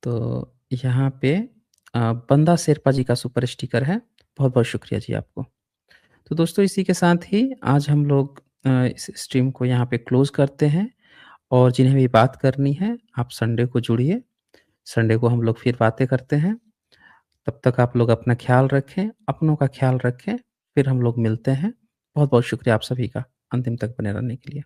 तो यहाँ पे बंदा शेरपा जी का सुपर स्टिकर है। बहुत-बहुत शुक्रिया जी आपको। तो दोस्तों इसी के साथ ही आज हम लोग इस स्ट्रीम को यहाँ पे क्लोज़ करते हैं और जिन्हें भी बात करनी है, आप संडे को जुड़िए। संडे को हम लोग फिर बातें करते हैं। तब तक आप लोग अपना ख़्याल रखें, अपनों का ख़्याल रखें, फिर हम लोग मिलते हैं। बहुत-बहुत शुक्रिया आप सभी का अंतिम तक बने रहने के लिए।